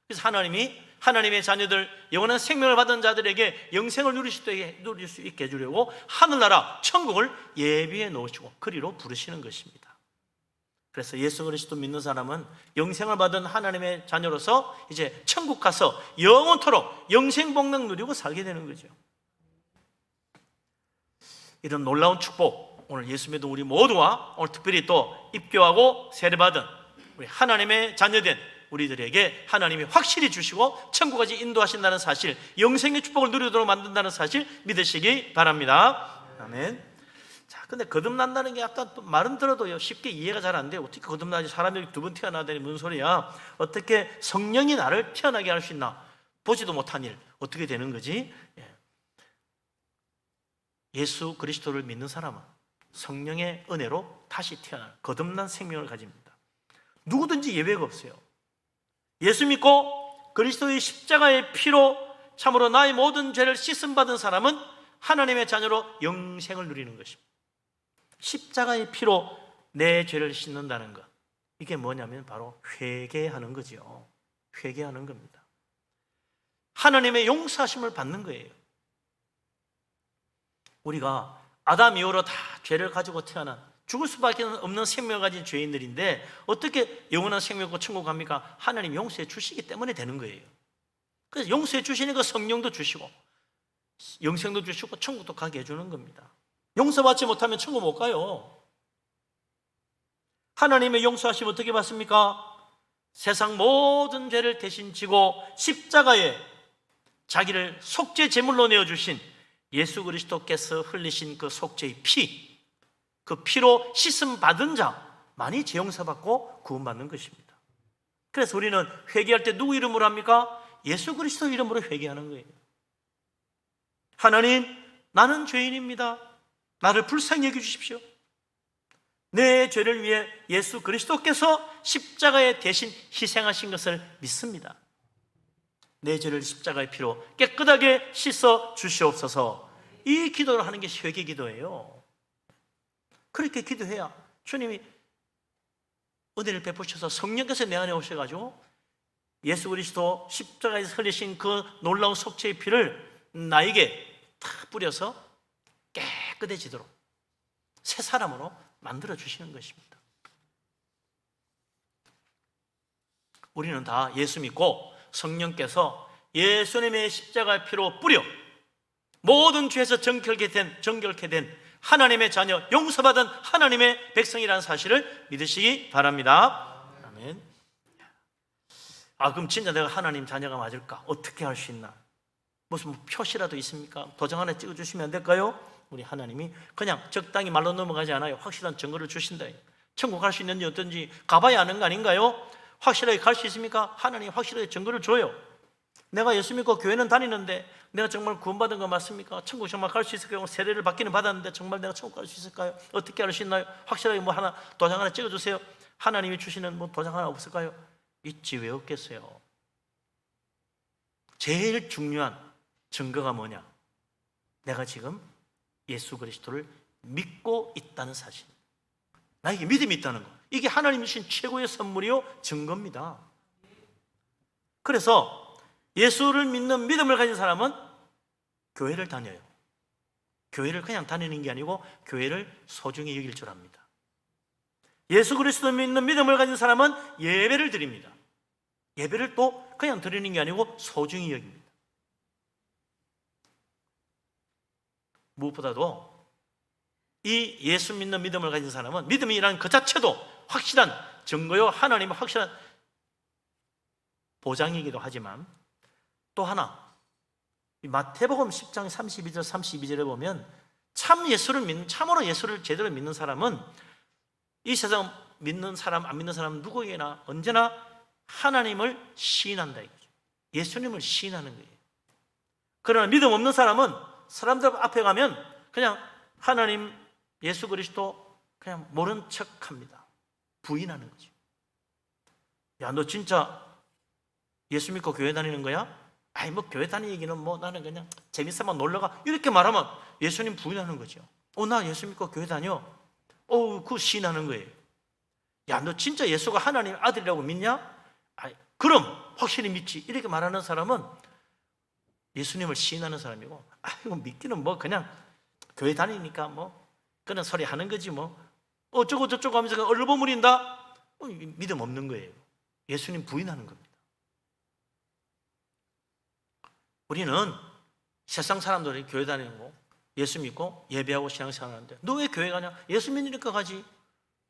그래서 하나님이 하나님의 자녀들, 영원한 생명을 받은 자들에게 영생을 누릴 수 있게 해주려고 하늘나라 천국을 예비해 놓으시고 그리로 부르시는 것입니다. 그래서 예수 그리스도 믿는 사람은 영생을 받은 하나님의 자녀로서 이제 천국 가서 영원토록 영생 복락 누리고 살게 되는 거죠. 이런 놀라운 축복, 오늘 예수 믿는 우리 모두와 오늘 특별히 또 입교하고 세례받은 우리 하나님의 자녀된 우리들에게 하나님이 확실히 주시고 천국까지 인도하신다는 사실, 영생의 축복을 누리도록 만든다는 사실 믿으시기 바랍니다. 아멘. 자, 근데 거듭난다는 게 약간 말은 들어도요 쉽게 이해가 잘 안 돼요. 어떻게 거듭나지? 사람이 두 번 태어나다니 무슨 소리야? 어떻게 성령이 나를 태어나게 할 수 있나? 보지도 못한 일 어떻게 되는 거지? 예수 그리스도를 믿는 사람은 성령의 은혜로 다시 태어난 거듭난 생명을 가집니다. 누구든지 예외가 없어요. 예수 믿고 그리스도의 십자가의 피로 참으로 나의 모든 죄를 씻음받은 사람은 하나님의 자녀로 영생을 누리는 것입니다. 십자가의 피로 내 죄를 씻는다는 것, 이게 뭐냐면 바로 회개하는 거죠. 회개하는 겁니다. 하나님의 용서하심을 받는 거예요. 우리가 아담 이후로 다 죄를 가지고 태어난 죽을 수밖에 없는 생명을 가진 죄인들인데 어떻게 영원한 생명과 천국 갑니까? 하나님 용서해 주시기 때문에 되는 거예요. 그래서 용서해 주시니까 성령도 주시고 영생도 주시고 천국도 가게 해주는 겁니다. 용서받지 못하면 천국 못 가요. 하나님의 용서하심 어떻게 받습니까? 세상 모든 죄를 대신 지고 십자가에 자기를 속죄 제물로 내어주신 예수 그리스도께서 흘리신 그 속죄의 피, 그 피로 씻음 받은 자만이 죄 용서받고 구원받는 것입니다. 그래서 우리는 회개할 때 누구 이름으로 합니까? 예수 그리스도 이름으로 회개하는 거예요. 하나님, 나는 죄인입니다. 나를 불쌍히 여겨주십시오. 내 죄를 위해 예수 그리스도께서 십자가에 대신 희생하신 것을 믿습니다. 내 죄를 십자가의 피로 깨끗하게 씻어 주시옵소서. 이 기도를 하는 게 회개 기도예요. 그렇게 기도해야 주님이 은혜를 베푸셔서 성령께서 내 안에 오셔가지고 예수 그리스도 십자가에서 흘리신 그 놀라운 속죄의 피를 나에게 탁 뿌려서 깨끗해지도록 새 사람으로 만들어 주시는 것입니다. 우리는 다 예수 믿고 성령께서 예수님의 십자가의 피로 뿌려 모든 죄에서 정결케 된 하나님의 자녀, 용서받은 하나님의 백성이라는 사실을 믿으시기 바랍니다. 아멘. 그럼 진짜 내가 하나님 자녀가 맞을까? 어떻게 할 수 있나? 무슨 표시라도 있습니까? 도장 하나 찍어주시면 안 될까요? 우리 하나님이 그냥 적당히 말로 넘어가지 않아요. 확실한 증거를 주신다. 천국 갈 수 있는지 어떤지 가봐야 아는 거 아닌가요? 확실하게 갈 수 있습니까? 하나님이 확실하게 증거를 줘요. 내가 예수 믿고 교회는 다니는데 내가 정말 구원받은 거 맞습니까? 천국 정말 갈 수 있을까요? 세례를 받기는 받았는데 정말 내가 천국 갈 수 있을까요? 어떻게 할 수 있나요? 확실하게 하나 도장 하나 찍어주세요. 하나님이 주시는 도장 하나 없을까요? 있지, 왜 없겠어요? 제일 중요한 증거가 뭐냐? 내가 지금 예수 그리스도를 믿고 있다는 사실, 나에게 믿음이 있다는 거, 이게 하나님이 주신 최고의 선물이요 증거입니다. 그래서 예수를 믿는 믿음을 가진 사람은 교회를 다녀요. 교회를 그냥 다니는 게 아니고 교회를 소중히 여길 줄 압니다. 예수 그리스도 믿는 믿음을 가진 사람은 예배를 드립니다. 예배를 또 그냥 드리는 게 아니고 소중히 여깁니다. 무엇보다도 이 예수 믿는 믿음을 가진 사람은 믿음이라는 그 자체도 확실한 증거요, 하나님의 확실한 보장이기도 하지만 또 하나, 마태복음 10장 32절 32절에 보면 참으로 예수를 제대로 믿는 사람은 이 세상 믿는 사람 안 믿는 사람 누구에게나 언제나 하나님을 시인한다 이거죠. 예수님을 시인하는 거예요. 그러나 믿음 없는 사람은 사람들 앞에 가면 그냥 하나님, 예수 그리스도 그냥 모른 척합니다. 부인하는 거죠. 야, 너 진짜 예수 믿고 교회 다니는 거야? 아이, 뭐 교회 다니는 얘기는 뭐 나는 그냥 재밌어만 놀러가, 이렇게 말하면 예수님 부인하는 거죠. 나 예수 믿고 교회 다녀. 그거 시인하는 거예요. 야, 너 진짜 예수가 하나님의 아들이라고 믿냐? 그럼 확실히 믿지. 이렇게 말하는 사람은 예수님을 시인하는 사람이고, 이거 믿기는 뭐 그냥 교회 다니니까 뭐 그런 소리 하는 거지 뭐 어쩌고 저쩌고 하면서 얼버무린다? 믿음 없는 거예요. 예수님 부인하는 겁니다. 우리는 세상 사람들이 교회 다니는 거 예수 믿고 예배하고 신앙생활하는데 너 왜 교회 가냐? 예수 믿으니까 가지.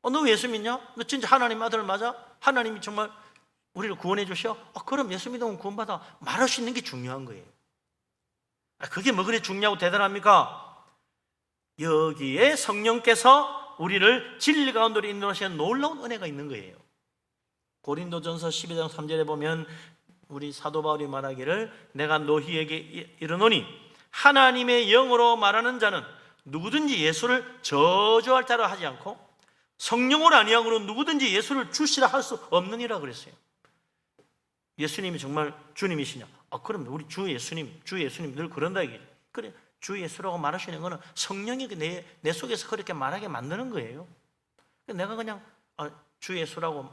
너 왜 예수 믿냐? 너 진짜 하나님 아들 맞아? 하나님이 정말 우리를 구원해 주셔? 그럼 예수 믿으면 구원받아. 말할 수 있는 게 중요한 거예요. 그게 뭐 그리 중요하고 대단합니까? 여기에 성령께서 우리를 진리 가운데로 인도하시는 놀라운 은혜가 있는 거예요. 고린도전서 12장 3절에 보면 우리 사도 바울이 말하기를 내가 너희에게 이르노니 하나님의 영으로 말하는 자는 누구든지 예수를 저주할 자라 하지 않고 성령으로 아니함으로 누구든지 예수를 주시라 할 수 없느니라 그랬어요. 예수님이 정말 주님이시냐? 그럼 우리 주 예수님 늘 그런다 이게. 그래, 주 예수라고 말하시는 거는 성령이 내 속에서 그렇게 말하게 만드는 거예요. 내가 그냥 주 예수라고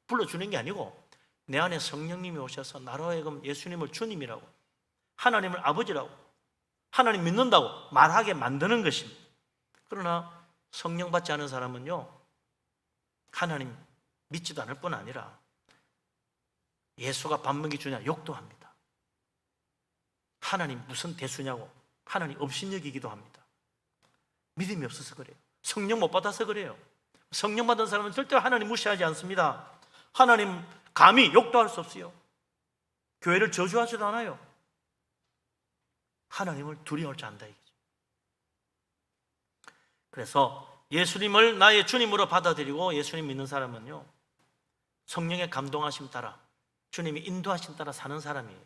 불러주는 게 아니고 내 안에 성령님이 오셔서 나로 하여금 예수님을 주님이라고, 하나님을 아버지라고, 하나님 믿는다고 말하게 만드는 것입니다. 그러나 성령 받지 않은 사람은요, 하나님 믿지도 않을 뿐 아니라 예수가 밥 먹이 주냐 욕도 합니다. 하나님 무슨 대수냐고 하나님 업신여기기도 합니다. 믿음이 없어서 그래요. 성령 못 받아서 그래요. 성령 받은 사람은 절대 하나님 무시하지 않습니다. 하나님 감히 욕도 할 수 없어요. 교회를 저주하지도 않아요. 하나님을 두려워할 줄 안다 이거죠. 그래서 예수님을 나의 주님으로 받아들이고 예수님 믿는 사람은요, 성령의 감동하심 따라, 주님이 인도하심 따라 사는 사람이에요.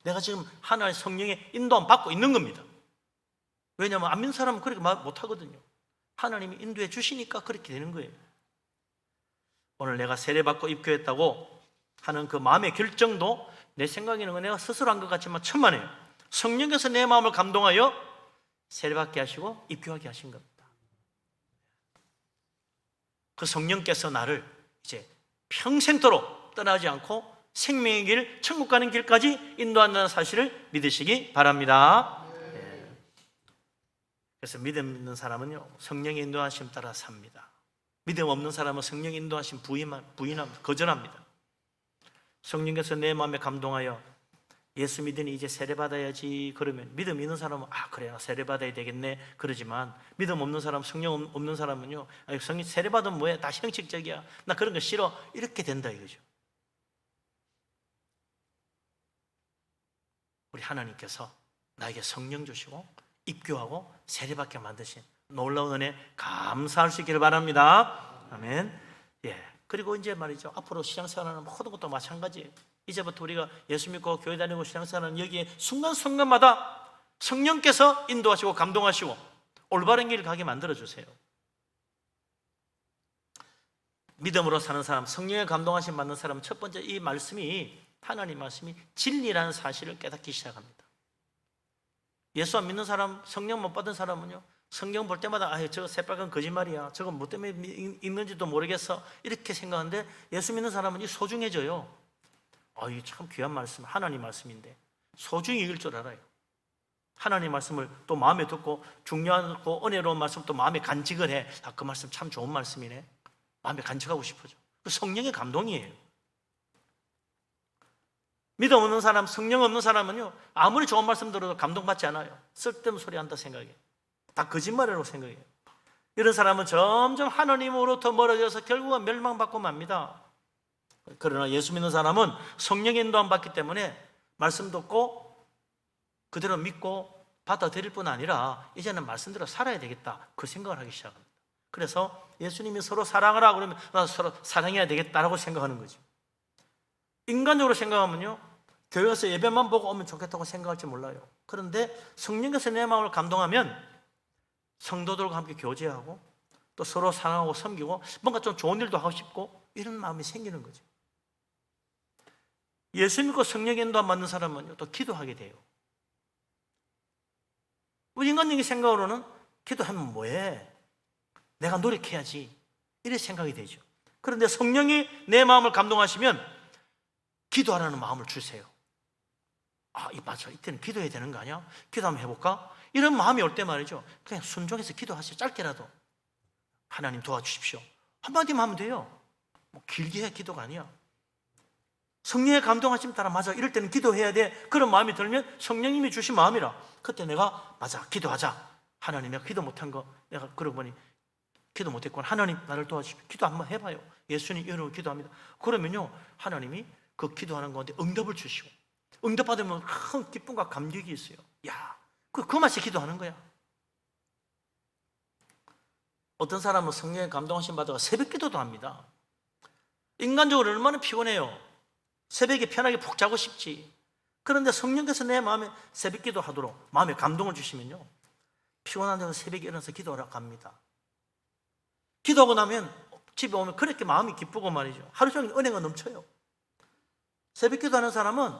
내가 지금 하나의 성령의 인도함 받고 있는 겁니다. 왜냐하면 안 믿는 사람은 그렇게 말 못하거든요. 하나님이 인도해 주시니까 그렇게 되는 거예요. 오늘 내가 세례받고 입교했다고 하는 그 마음의 결정도 내 생각에는 내가 스스로 한 것 같지만 천만에요. 성령께서 내 마음을 감동하여 세례받게 하시고 입교하게 하신 겁니다. 그 성령께서 나를 이제 평생도록 떠나지 않고 생명의 길, 천국 가는 길까지 인도한다는 사실을 믿으시기 바랍니다. 그래서 믿음 있는 사람은요, 성령의 인도하심 따라 삽니다. 믿음 없는 사람은 성령의 인도하심 부인합니다. 거절합니다. 성령께서 내 마음에 감동하여 예수 믿으니 이제 세례받아야지 그러면 믿음 있는 사람은 그래 나 세례받아야 되겠네 그러지만 믿음 없는 사람, 성령 없는 사람은요, 성령 세례받으면 뭐해, 다 형식적이야, 나 그런 거 싫어, 이렇게 된다 이거죠. 우리 하나님께서 나에게 성령 주시고 입교하고 세례받게 만드신 놀라운 은혜 감사할 수 있기를 바랍니다. 아멘. 그리고 이제 말이죠, 앞으로 신앙생활하는 모든 것도 마찬가지예요. 이제부터 우리가 예수 믿고 교회 다니고 신앙생활하는 여기에 순간순간마다 성령께서 인도하시고 감동하시고 올바른 길을 가게 만들어주세요. 믿음으로 사는 사람, 성령의 감동하심 받는 사람, 첫 번째 이 말씀이, 하나님 말씀이 진리라는 사실을 깨닫기 시작합니다. 예수 안 믿는 사람, 성령 못 받은 사람은요, 성경 볼 때마다 저거 새빨간 거짓말이야, 저거 뭐 때문에 읽는지도 모르겠어, 이렇게 생각하는데 예수 믿는 사람은 이 소중해져요. 이 참 귀한 말씀, 하나님 말씀인데 소중히 읽을 줄 알아요. 하나님 말씀을 또 마음에 듣고 중요하고 은혜로운 말씀 또 마음에 간직을 해. 그 말씀 참 좋은 말씀이네, 마음에 간직하고 싶어져. 그 성령의 감동이에요. 믿음 없는 사람, 성령 없는 사람은요, 아무리 좋은 말씀 들어도 감동받지 않아요. 쓸데없는 소리 한다 생각해요. 다 거짓말이라고 생각해요. 이런 사람은 점점 하나님으로부터 멀어져서 결국은 멸망받고 맙니다. 그러나 예수 믿는 사람은 성령의 인도함 받기 때문에 말씀 듣고 그대로 믿고 받아들일 뿐 아니라 이제는 말씀대로 살아야 되겠다, 그 생각을 하기 시작합니다. 그래서 예수님이 서로 사랑하라 그러면 나도 서로 사랑해야 되겠다라고 생각하는 거죠. 인간적으로 생각하면요, 교회 가서 예배만 보고 오면 좋겠다고 생각할지 몰라요. 그런데 성령께서 내 마음을 감동하면 성도들과 함께 교제하고 또 서로 사랑하고 섬기고 뭔가 좀 좋은 일도 하고 싶고 이런 마음이 생기는 거죠. 예수 믿고 성령의 인도함 받는 사람은 또 기도하게 돼요. 우리 인간적인 생각으로는 기도하면 뭐해, 내가 노력해야지, 이래 생각이 되죠. 그런데 성령이 내 마음을 감동하시면 기도하라는 마음을 주세요. 맞아, 이때는 기도해야 되는 거 아니야? 기도 한번 해볼까? 이런 마음이 올 때 말이죠, 그냥 순종해서 기도하세요. 짧게라도 하나님 도와주십시오, 한마디만 하면 돼요. 뭐 길게 해, 기도가 아니야. 성령의 감동하심 따라 맞아, 이럴 때는 기도해야 돼, 그런 마음이 들면 성령님이 주신 마음이라 그때 내가 맞아, 기도하자. 하나님, 내가 기도 못한 거 내가 그러고 보니 기도 못했구나, 하나님 나를 도와주십시오. 기도 한번 해봐요. 예수님 이름으로 기도합니다. 그러면요, 하나님이 그 기도하는 가운데 응답을 주시고, 응답받으면 큰 기쁨과 감격이 있어요. 그 맛에 기도하는 거야. 어떤 사람은 성령의 감동하심 받아가 새벽 기도도 합니다. 인간적으로 얼마나 피곤해요. 새벽에 편하게 푹 자고 싶지. 그런데 성령께서 내 마음에 새벽 기도하도록 마음에 감동을 주시면요, 피곤한 데서 새벽에 일어나서 기도하러 갑니다. 기도하고 나면 집에 오면 그렇게 마음이 기쁘고 말이죠, 하루 종일 은혜가 넘쳐요. 새벽 기도하는 사람은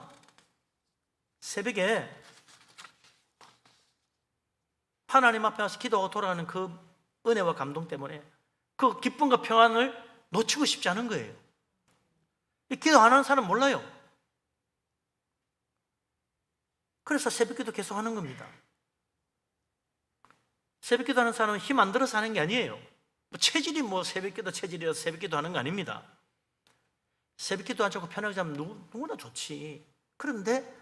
새벽에 하나님 앞에 와서 기도하고 돌아가는 그 은혜와 감동 때문에 그 기쁨과 평안을 놓치고 싶지 않은 거예요. 기도 안 하는 사람 몰라요. 그래서 새벽 기도 계속 하는 겁니다. 새벽 기도 하는 사람은 힘 안 들어서 하는 게 아니에요. 체질이 새벽 기도 체질이라서 새벽 기도 하는 거 아닙니다. 새벽 기도 안 하고 편하게 자면 누구나 좋지. 그런데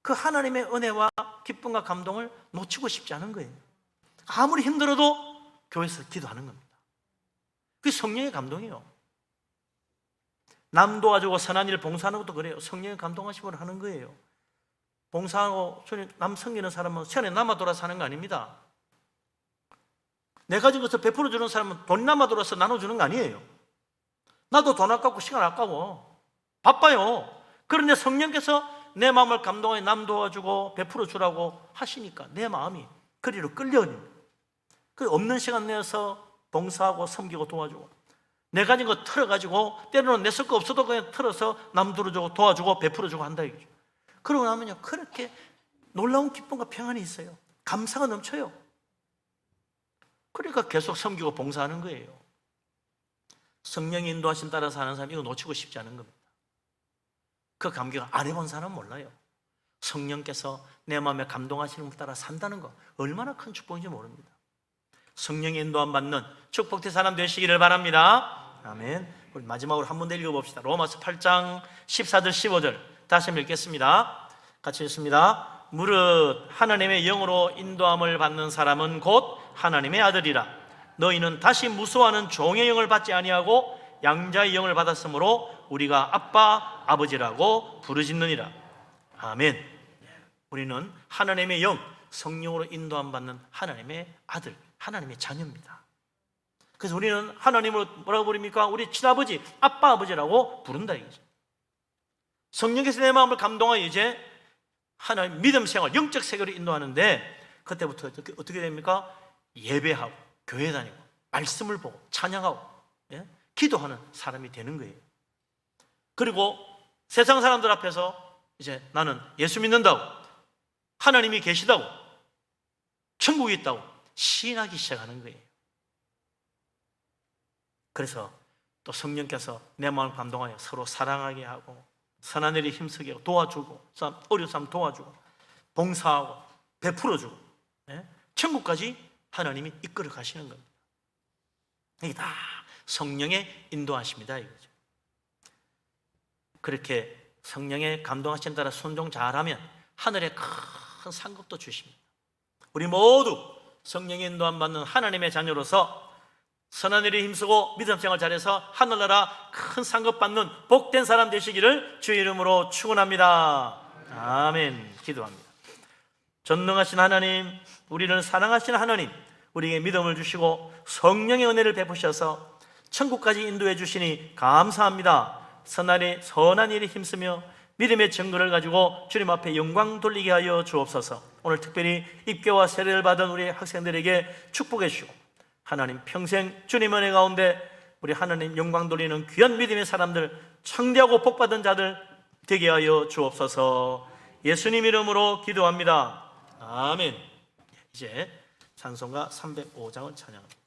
그 하나님의 은혜와 기쁨과 감동을 놓치고 싶지 않은 거예요. 아무리 힘들어도 교회에서 기도하는 겁니다. 그게 성령의 감동이에요. 남 도와주고 선한 일 봉사하는 것도 그래요. 성령의 감동하심으로 하는 거예요. 봉사하고 남 섬기는 사람은 시간에 남아 돌아서 하는 거 아닙니다. 내 가진 것을 베풀어 주는 사람은 돈이 남아 돌아서 나눠주는 거 아니에요. 나도 돈 아깝고 시간 아까워. 바빠요. 그런데 성령께서 내 마음을 감동하여 남 도와주고 베풀어 주라고 하시니까 내 마음이 그리로 끌려옵니다. 그 없는 시간 내서 봉사하고 섬기고 도와주고, 내 가진 거 털어가지고 때로는 내 쓸 거 없어도 그냥 털어서 남 들어주고 도와주고 베풀어주고 한다 이거죠. 그러고 나면요 그렇게 놀라운 기쁨과 평안이 있어요. 감사가 넘쳐요. 그러니까 계속 섬기고 봉사하는 거예요. 성령의 인도하심 따라 사는 사람 이거 놓치고 싶지 않은 겁니다. 그 감격 안 해본 사람은 몰라요. 성령께서 내 마음에 감동하시는 분 따라 산다는 거 얼마나 큰 축복인지 모릅니다. 성령의 인도함 받는 축복된 사람 되시기를 바랍니다. 아멘. 우리 마지막으로 한 번 더 읽어봅시다. 로마서 8장 14절 15절 다시 한번 읽겠습니다. 같이 읽습니다. 무릇 하나님의 영으로 인도함을 받는 사람은 곧 하나님의 아들이라. 너희는 다시 무서워하는 종의 영을 받지 아니하고 양자의 영을 받았으므로 우리가 아빠 아버지라고 부르짖느니라. 아멘. 우리는 하나님의 영 성령으로 인도함 받는 하나님의 아들, 하나님의 자녀입니다. 그래서 우리는 하나님을 뭐라고 부릅니까? 우리 친아버지, 아빠 아버지라고 부른다 이거죠. 성령께서 내 마음을 감동하여 이제 하나님 믿음 생활, 영적 세계로 인도하는데 그때부터 어떻게 됩니까? 예배하고 교회 다니고 말씀을 보고 찬양하고 기도하는 사람이 되는 거예요. 그리고 세상 사람들 앞에서 이제 나는 예수 믿는다고, 하나님이 계시다고, 천국이 있다고 시인하기 시작하는 거예요. 그래서 또 성령께서 내 마음을 감동하여 서로 사랑하게 하고 선한 일에 힘쓰게 하고 도와주고 어려운 사람 도와주고 봉사하고 베풀어주고 천국까지 하나님이 이끌어 가시는 겁니다. 이게 다 성령의 인도하심이다 이거죠. 그렇게 성령의 감동하심 따라 순종 잘하면 하늘에 큰 상급도 주십니다. 우리 모두 성령의 인도함 받는 하나님의 자녀로서 선한 일에 힘쓰고 믿음 생활 잘해서 하늘나라 큰 상급 받는 복된 사람 되시기를 주의 이름으로 축원합니다. 아멘. 기도합니다. 전능하신 하나님, 우리를 사랑하시는 하나님, 우리에게 믿음을 주시고 성령의 은혜를 베푸셔서 천국까지 인도해 주시니 감사합니다. 선한 일에 힘쓰며 믿음의 증거를 가지고 주님 앞에 영광 돌리게 하여 주옵소서. 오늘 특별히 입교와 세례를 받은 우리 학생들에게 축복해 주시고 하나님 평생 주님 은혜 가운데 우리 하나님 영광 돌리는 귀한 믿음의 사람들, 창대하고 복받은 자들 되게 하여 주옵소서. 예수님 이름으로 기도합니다. 아멘. 이제 찬송가 305장을 찬양합니다.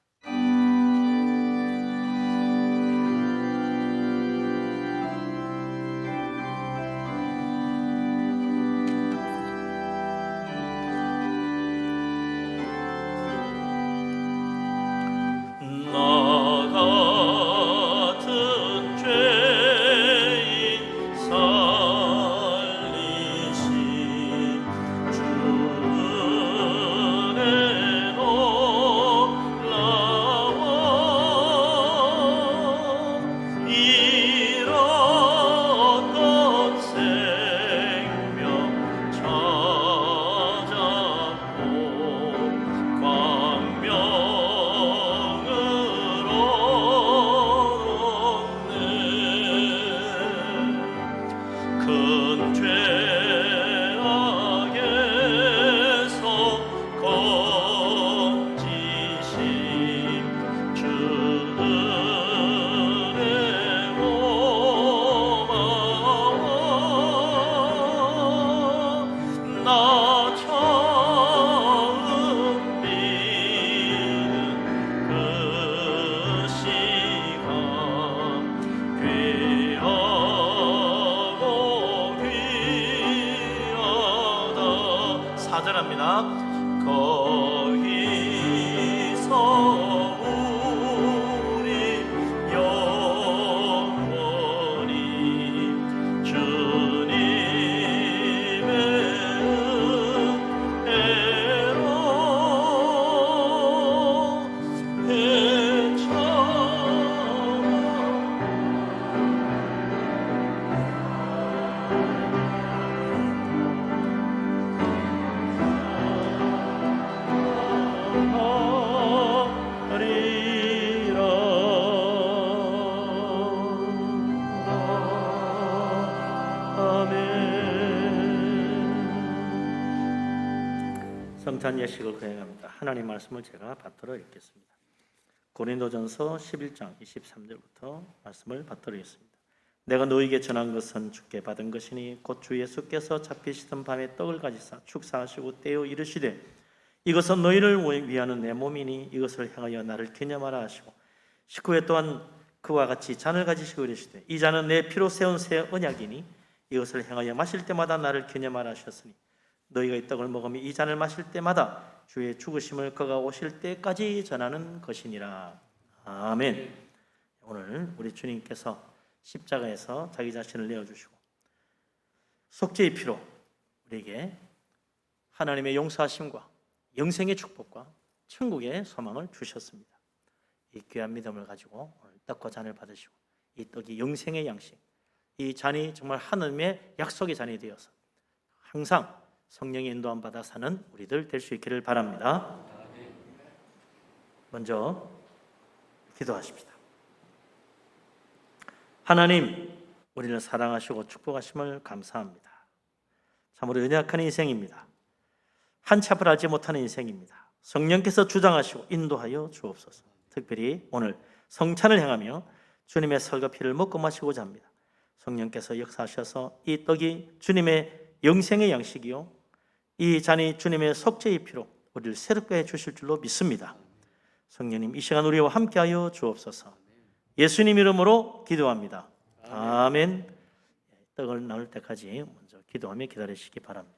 성찬 예식을 거행합니다. 하나님 말씀을 제가 받들어 읽겠습니다. 고린도전서 11장 23절부터 말씀을 받들어 읽습니다. 내가 너에게 전한 것은 주께 받은 것이니 곧 주 예수께서 잡히시던 밤에 떡을 가지사 축사하시고 떼어 이르시되 이것은 너희를 위하는 내 몸이니 이것을 향하여 나를 기념하라 하시고 식후에 또한 그와 같이 잔을 가지시고 이르시되 이 잔은 내 피로 세운 새 언약이니 이것을 향하여 마실 때마다 나를 기념하라 하셨으니 너희가 이 떡을 먹으며 이 잔을 마실 때마다 주의 죽으심을 그가 오실 때까지 전하는 것이니라. 아멘. 오늘 우리 주님께서 십자가에서 자기 자신을 내어주시고 속죄의 피로 우리에게 하나님의 용서하심과 영생의 축복과 천국의 소망을 주셨습니다. 이 귀한 믿음을 가지고 오늘 떡과 잔을 받으시고 이 떡이 영생의 양식, 이 잔이 정말 하나님의 약속의 잔이 되어서 항상 성령의 인도함 받아 사는 우리들 될 수 있기를 바랍니다. 먼저 기도하십시다. 하나님, 우리를 사랑하시고 축복하심을 감사합니다. 참으로 연약한 인생입니다. 한치 앞을 알지 못하는 인생입니다. 성령께서 주장하시고 인도하여 주옵소서. 특별히 오늘 성찬을 행하며 주님의 살과 피를 먹고 마시고자 합니다. 성령께서 역사하셔서 이 떡이 주님의 영생의 양식이요 이 잔이 주님의 속죄의 피로 우리를 새롭게 해주실 줄로 믿습니다. 성령님, 이 시간 우리와 함께하여 주옵소서. 예수님 이름으로 기도합니다. 아멘. 떡을 나눌 때까지 먼저 기도하며 기다리시기 바랍니다.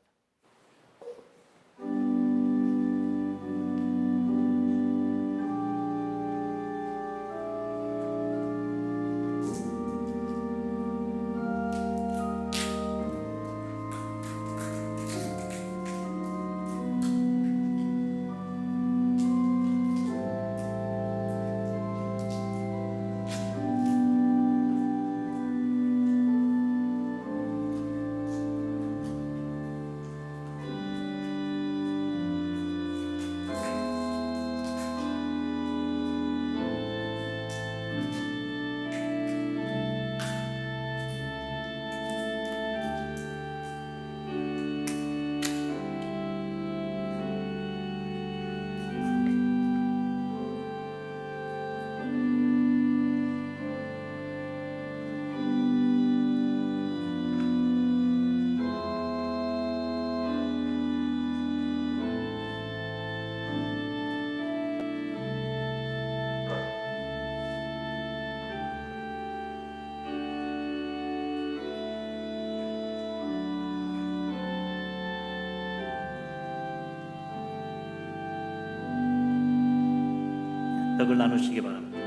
떡을 나누시기 바랍니다.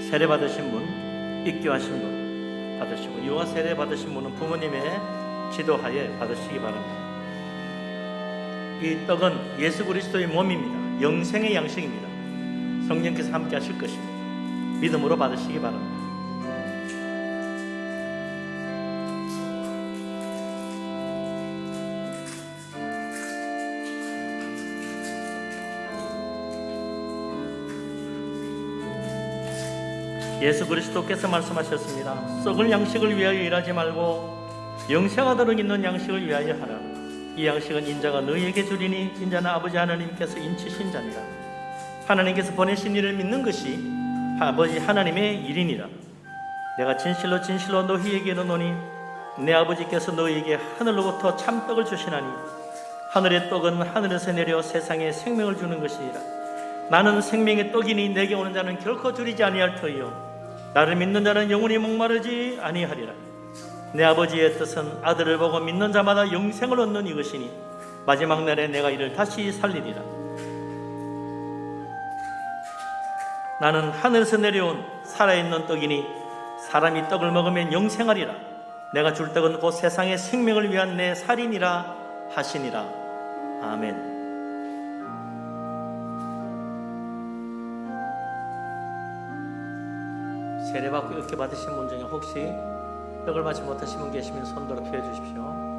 세례 받으신 분, 입교하신 분 받으시고 유아 세례 받으신 분은 부모님의 지도하에 받으시기 바랍니다. 이 떡은 예수 그리스도의 몸입니다. 영생의 양식입니다. 성령께서 함께 하실 것입니다. 믿음으로 받으시기 바랍니다. 예수 그리스도께서 말씀하셨습니다. 썩을 양식을 위하여 일하지 말고 영생하도록 있는 양식을 위하여 하라. 이 양식은 인자가 너희에게 주리니 인자는 아버지 하나님께서 인치신 자니라. 하나님께서 보내신 이를 믿는 것이 아버지 하나님의 일이니라. 내가 진실로 진실로 너희에게 이르노니 내 아버지께서 너희에게 하늘로부터 참떡을 주시나니 하늘의 떡은 하늘에서 내려 세상에 생명을 주는 것이니라. 나는 생명의 떡이니 내게 오는 자는 결코 줄이지 아니할 터이요 나를 믿는 자는 영원히 목마르지 아니하리라. 내 아버지의 뜻은 아들을 보고 믿는 자마다 영생을 얻는 이것이니 마지막 날에 내가 이를 다시 살리리라. 나는 하늘에서 내려온 살아있는 떡이니 사람이 떡을 먹으면 영생하리라. 내가 줄 떡은 곧 세상의 생명을 위한 내 살이니라 하시니라. 아멘. 세례받고 이렇게 받으신 분 중에 혹시 떡을 받지 못하신 분 계시면 손들어 피해 주십시오.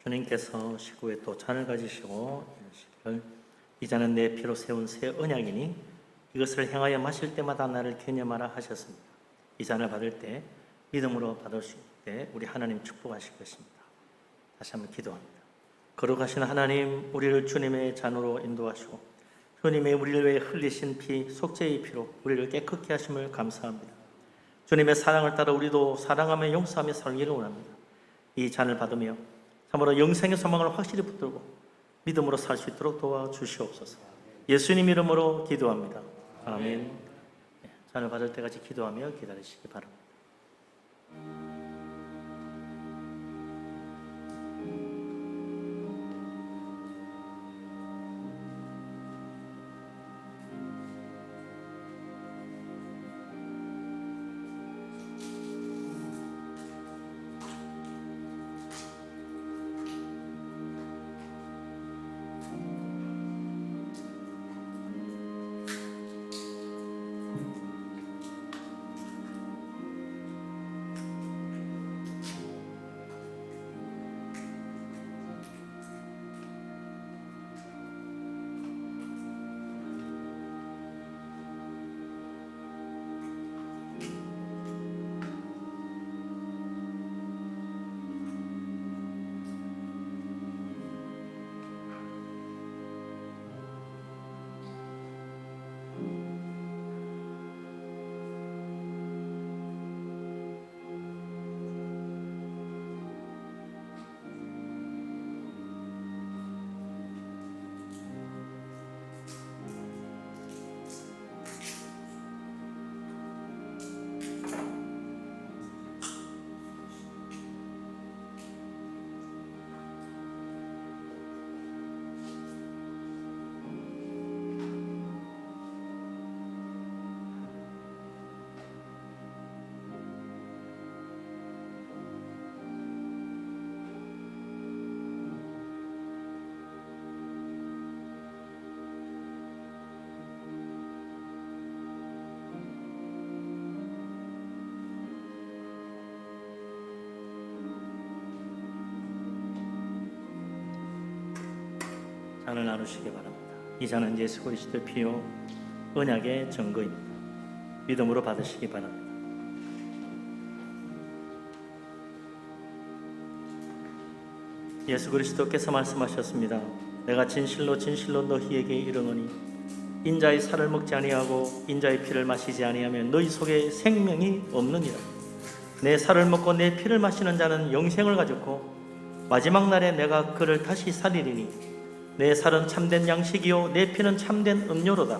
주님께서 식구에 또 잔을 가지시고 이르시기를 이 잔은 내 피로 세운 새 언약이니 이것을 행하여 마실 때마다 나를 기념하라 하셨습니다. 이 잔을 받을 때 믿음으로 받을 수 있을 때 우리 하나님 축복하실 것입니다. 다시 한번 기도합니다. 거룩하신 하나님, 우리를 주님의 잔으로 인도하시고 주님의 우리를 위해 흘리신 피, 속죄의 피로 우리를 깨끗게 하심을 감사합니다. 주님의 사랑을 따라 우리도 사랑하며 용서하며 살기를 원합니다. 이 잔을 받으며 참으로 영생의 소망을 확실히 붙들고 믿음으로 살 수 있도록 도와주시옵소서. 예수님 이름으로 기도합니다. 아멘. 잔을 받을 때까지 기도하며 기다리시기 바랍니다. 잔을 나누시기 바랍니다. 이 잔은 예수 그리스도의 피요 언약의 증거입니다. 믿음으로 받으시기 바랍니다. 예수 그리스도께서 말씀하셨습니다. 내가 진실로 진실로 너희에게 이르노니 인자의 살을 먹지 아니하고 인자의 피를 마시지 아니하면 너희 속에 생명이 없느니라. 내 살을 먹고 내 피를 마시는 자는 영생을 가졌고 마지막 날에 내가 그를 다시 살리리니 내 살은 참된 양식이요 내 피는 참된 음료로다.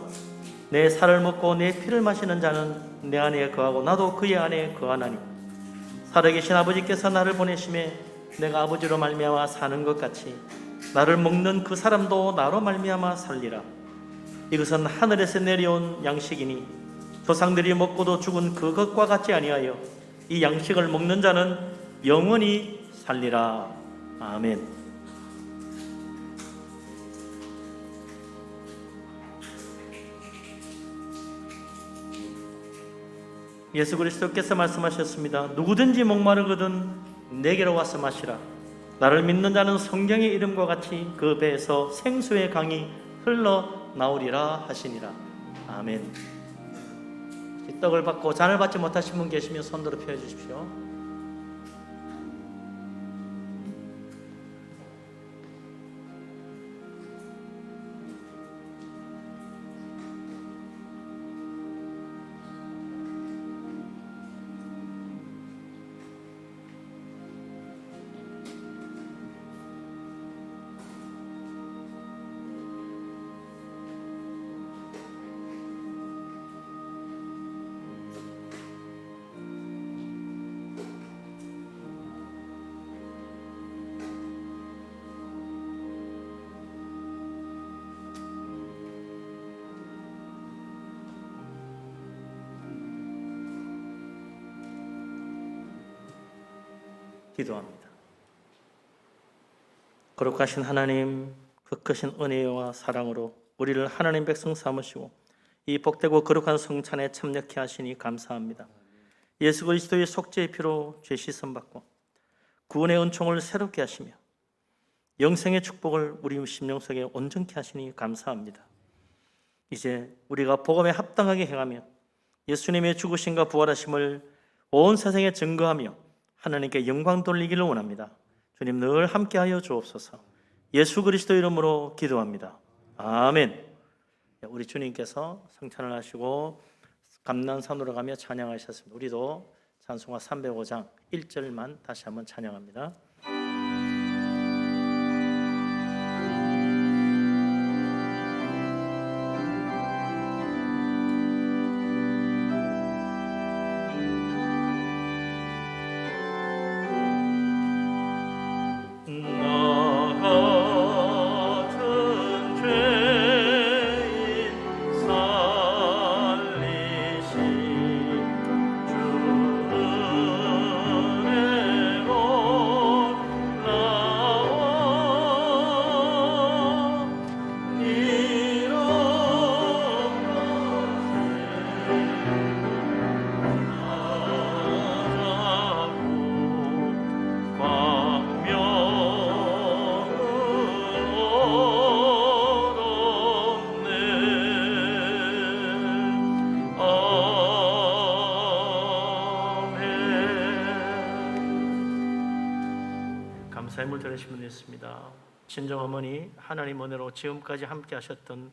내 살을 먹고 내 피를 마시는 자는 내 안에 거하고 나도 그의 안에 거하나니 살아계신 아버지께서 나를 보내심에 내가 아버지로 말미암아 사는 것 같이 나를 먹는 그 사람도 나로 말미암아 살리라. 이것은 하늘에서 내려온 양식이니 조상들이 먹고도 죽은 그것과 같지 아니하여 이 양식을 먹는 자는 영원히 살리라. 아멘. 예수 그리스도께서 말씀하셨습니다. 누구든지 목마르거든 내게로 와서 마시라. 나를 믿는 자는 성경의 이름과 같이 그 배에서 생수의 강이 흘러나오리라 하시니라. 아멘. 이 떡을 받고 잔을 받지 못하신 분 계시면 손들어 펴 주십시오. 기도합니다. 거룩하신 하나님, 그 크신 은혜와 사랑으로 우리를 하나님 백성 삼으시고 이 복되고 거룩한 성찬에 참여케 하시니 감사합니다. 예수 그리스도의 속죄의 피로 죄 씻음 받고 구원의 은총을 새롭게 하시며 영생의 축복을 우리 심령 속에 온전케 하시니 감사합니다. 이제 우리가 복음에 합당하게 행하며 예수님의 죽으심과 부활하심을 온 세상에 증거하며 하나님께 영광 돌리기를 원합니다. 주님 늘 함께하여 주옵소서. 예수 그리스도 이름으로 기도합니다. 아멘. 우리 주님께서 성찬을 하시고 감난산으로 가며 찬양하셨습니다. 우리도 찬송가 305장 1절만 다시 한번 찬양합니다. 감사의 물 드리신 분이 있습니다. 친정어머니 하나님 은혜로 지금까지 함께 하셨던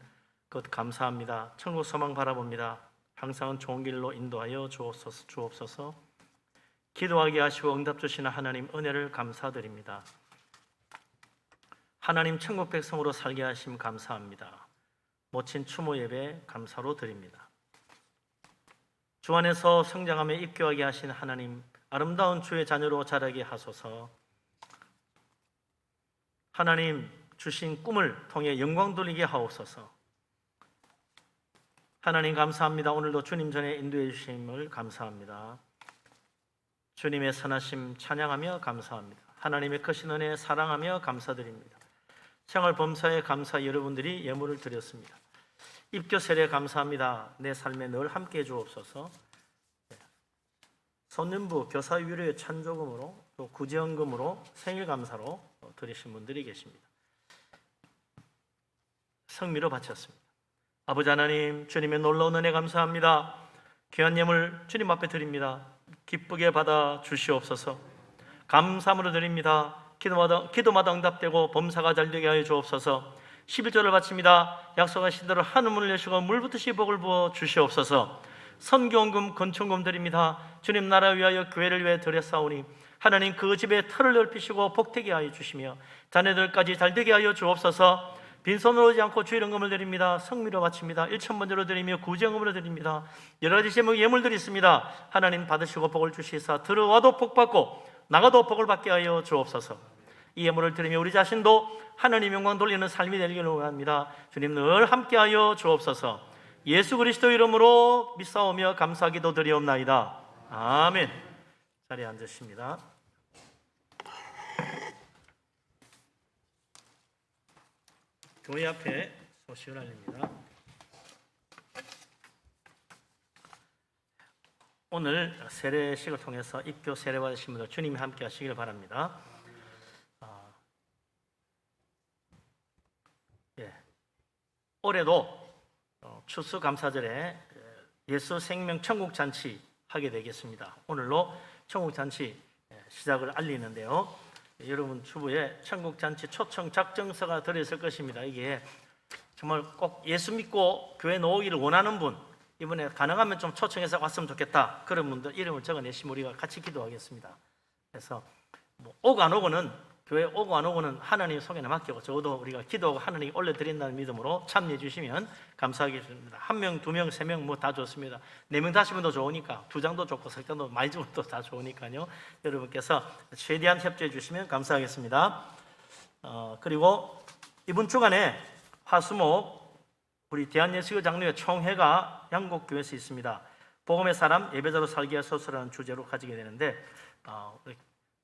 것 감사합니다. 천국 소망 바라봅니다. 항상 좋은 길로 인도하여 주옵소서. 기도하게 하시고 응답 주시는 하나님 은혜를 감사드립니다. 하나님 천국 백성으로 살게 하심 감사합니다. 모친 추모 예배 감사로 드립니다. 주 안에서 성장하며 입교하게 하신 하나님 아름다운 주의 자녀로 자라게 하소서. 하나님 주신 꿈을 통해 영광 돌리게 하옵소서. 하나님 감사합니다. 오늘도 주님 전에 인도해 주심을 감사합니다. 주님의 선하심 찬양하며 감사합니다. 하나님의 크신 은혜 사랑하며 감사드립니다. 생활 범사에 감사 여러분들이 예물을 드렸습니다. 입교 세례 감사합니다. 내 삶에 늘 함께해 주옵소서. 선년부 교사 위로의 찬조금으로 또 구제연금으로 생일 감사로 드리신 분들이 계십니다. 성미로 바쳤습니다. 아버지 하나님 주님의 놀라운 은혜 감사합니다. 귀한 예물 주님 앞에 드립니다. 기쁘게 받아 주시옵소서. 감사함으로 드립니다. 기도마다 응답되고 범사가 잘되게 하여 주옵소서. 11조를 바칩니다. 약속하신 대로 하늘문을 여시고 물붓듯이 복을 부어 주시옵소서. 선교원금 건축금 드립니다. 주님 나라 위하여 교회를 위해 드렸사오니 하나님 그 집에 터를 넓히시고 복되게 하여 주시며 자녀들까지 잘되게 하여 주옵소서. 빈손으로 오지 않고 주일헌금을 드립니다. 성미로 바칩니다. 1,000번째로 드리며 구제헌금으로 드립니다. 여러 가지 제목 예물들이 있습니다. 하나님 받으시고 복을 주시사 들어와도 복받고 나가도 복을 받게 하여 주옵소서. 이 예물을 드리며 우리 자신도 하나님 영광 돌리는 삶이 되기를 원합니다. 주님 늘 함께하여 주옵소서. 예수 그리스도 이름으로 믿사오며 감사기도 드리옵나이다. 아멘. 자리에 앉으십니다. 교회 앞에 소식을 알립니다. 오늘 세례식을 통해서 입교 세례 받으신 분들 주님이 함께 하시길 바랍니다. 올해도 추수감사절에 예수 생명 천국잔치 하게 되겠습니다. 오늘로 천국잔치 시작을 알리는데요. 여러분 주부에 천국잔치 초청 작정서가 들어있을 것입니다. 이게 정말 꼭 예수 믿고 교회 나오기를 원하는 분, 이번에 가능하면 좀 초청해서 왔으면 좋겠다, 그런 분들 이름을 적어내시면 우리가 같이 기도하겠습니다. 그래서 뭐 오고 안 오고는, 교회 오고 안 오고는 하나님 손에 맡기고 적어도 우리가 기도하고 하나님이 올려드린다는 믿음으로 참여해 주시면 감사하겠습니다. 1명, 2명, 3명 뭐 다 좋습니다. 4명, 5명도 좋으니까, 2장도 좋고 3장도 많이 주고도 다 좋으니까요. 여러분께서 최대한 협조해 주시면 감사하겠습니다. 그리고 이번 주간에 화수목 우리 대한예수교 장로회 총회가 양곡교회에서 있습니다. 복음의 사람 예배자로 살기 위해서라는 주제로 가지게 되는데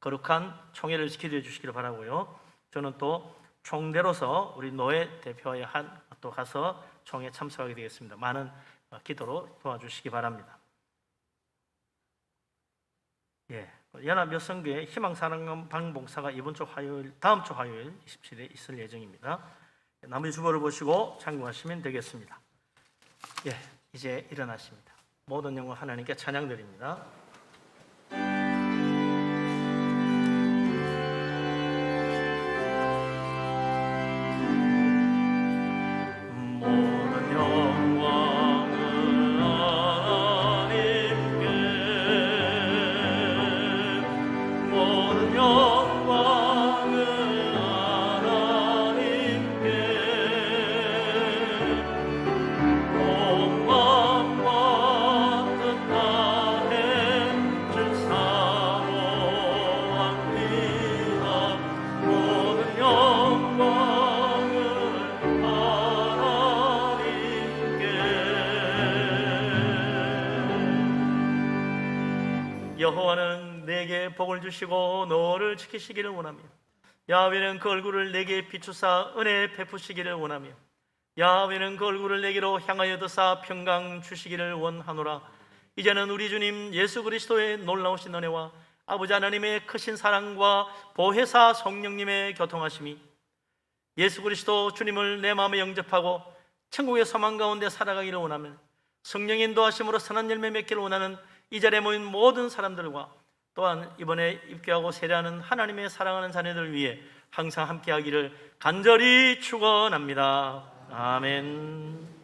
거룩한 총회를 기도해 주시기를 바라고요. 저는 또 총대로서 우리 노회 대표에 또 가서 총회 참석하게 되겠습니다. 많은 기도로 도와주시기 바랍니다. 연합여성교회 희망사랑방 봉사가 다음 주 화요일 27일에 있을 예정입니다. 나머지 주보를 보시고 참고하시면 되겠습니다. 예, 이제 일어나십니다. 모든 영광 하나님께 찬양드립니다. 모든 영광은 하나님께, 모든 영광은 하나님께, 온 마음과 뜻 다해 주 사모합니다. 모든 영광을 하나님께. 여호와는 내게 복을 주시고 너를 지키시기를 원하며, 야훼는 그 얼굴을 내게 비추사 은혜 베푸시기를 원하며, 야훼는 그 얼굴을 내게로 향하여 드사 평강 주시기를 원하노라. 이제는 우리 주님 예수 그리스도의 놀라우신 은혜와 아버지 하나님의 크신 사랑과 보혜사 성령님의 교통하심이, 예수 그리스도 주님을 내 마음에 영접하고 천국의 소망 가운데 살아가기를 원하면 성령의 인도하심으로 선한 열매 맺기를 원하는 이 자리에 모인 모든 사람들과 또한 이번에 입교하고 세례하는 하나님의 사랑하는 자녀들 위해 항상 함께하기를 간절히 축원합니다. 아멘.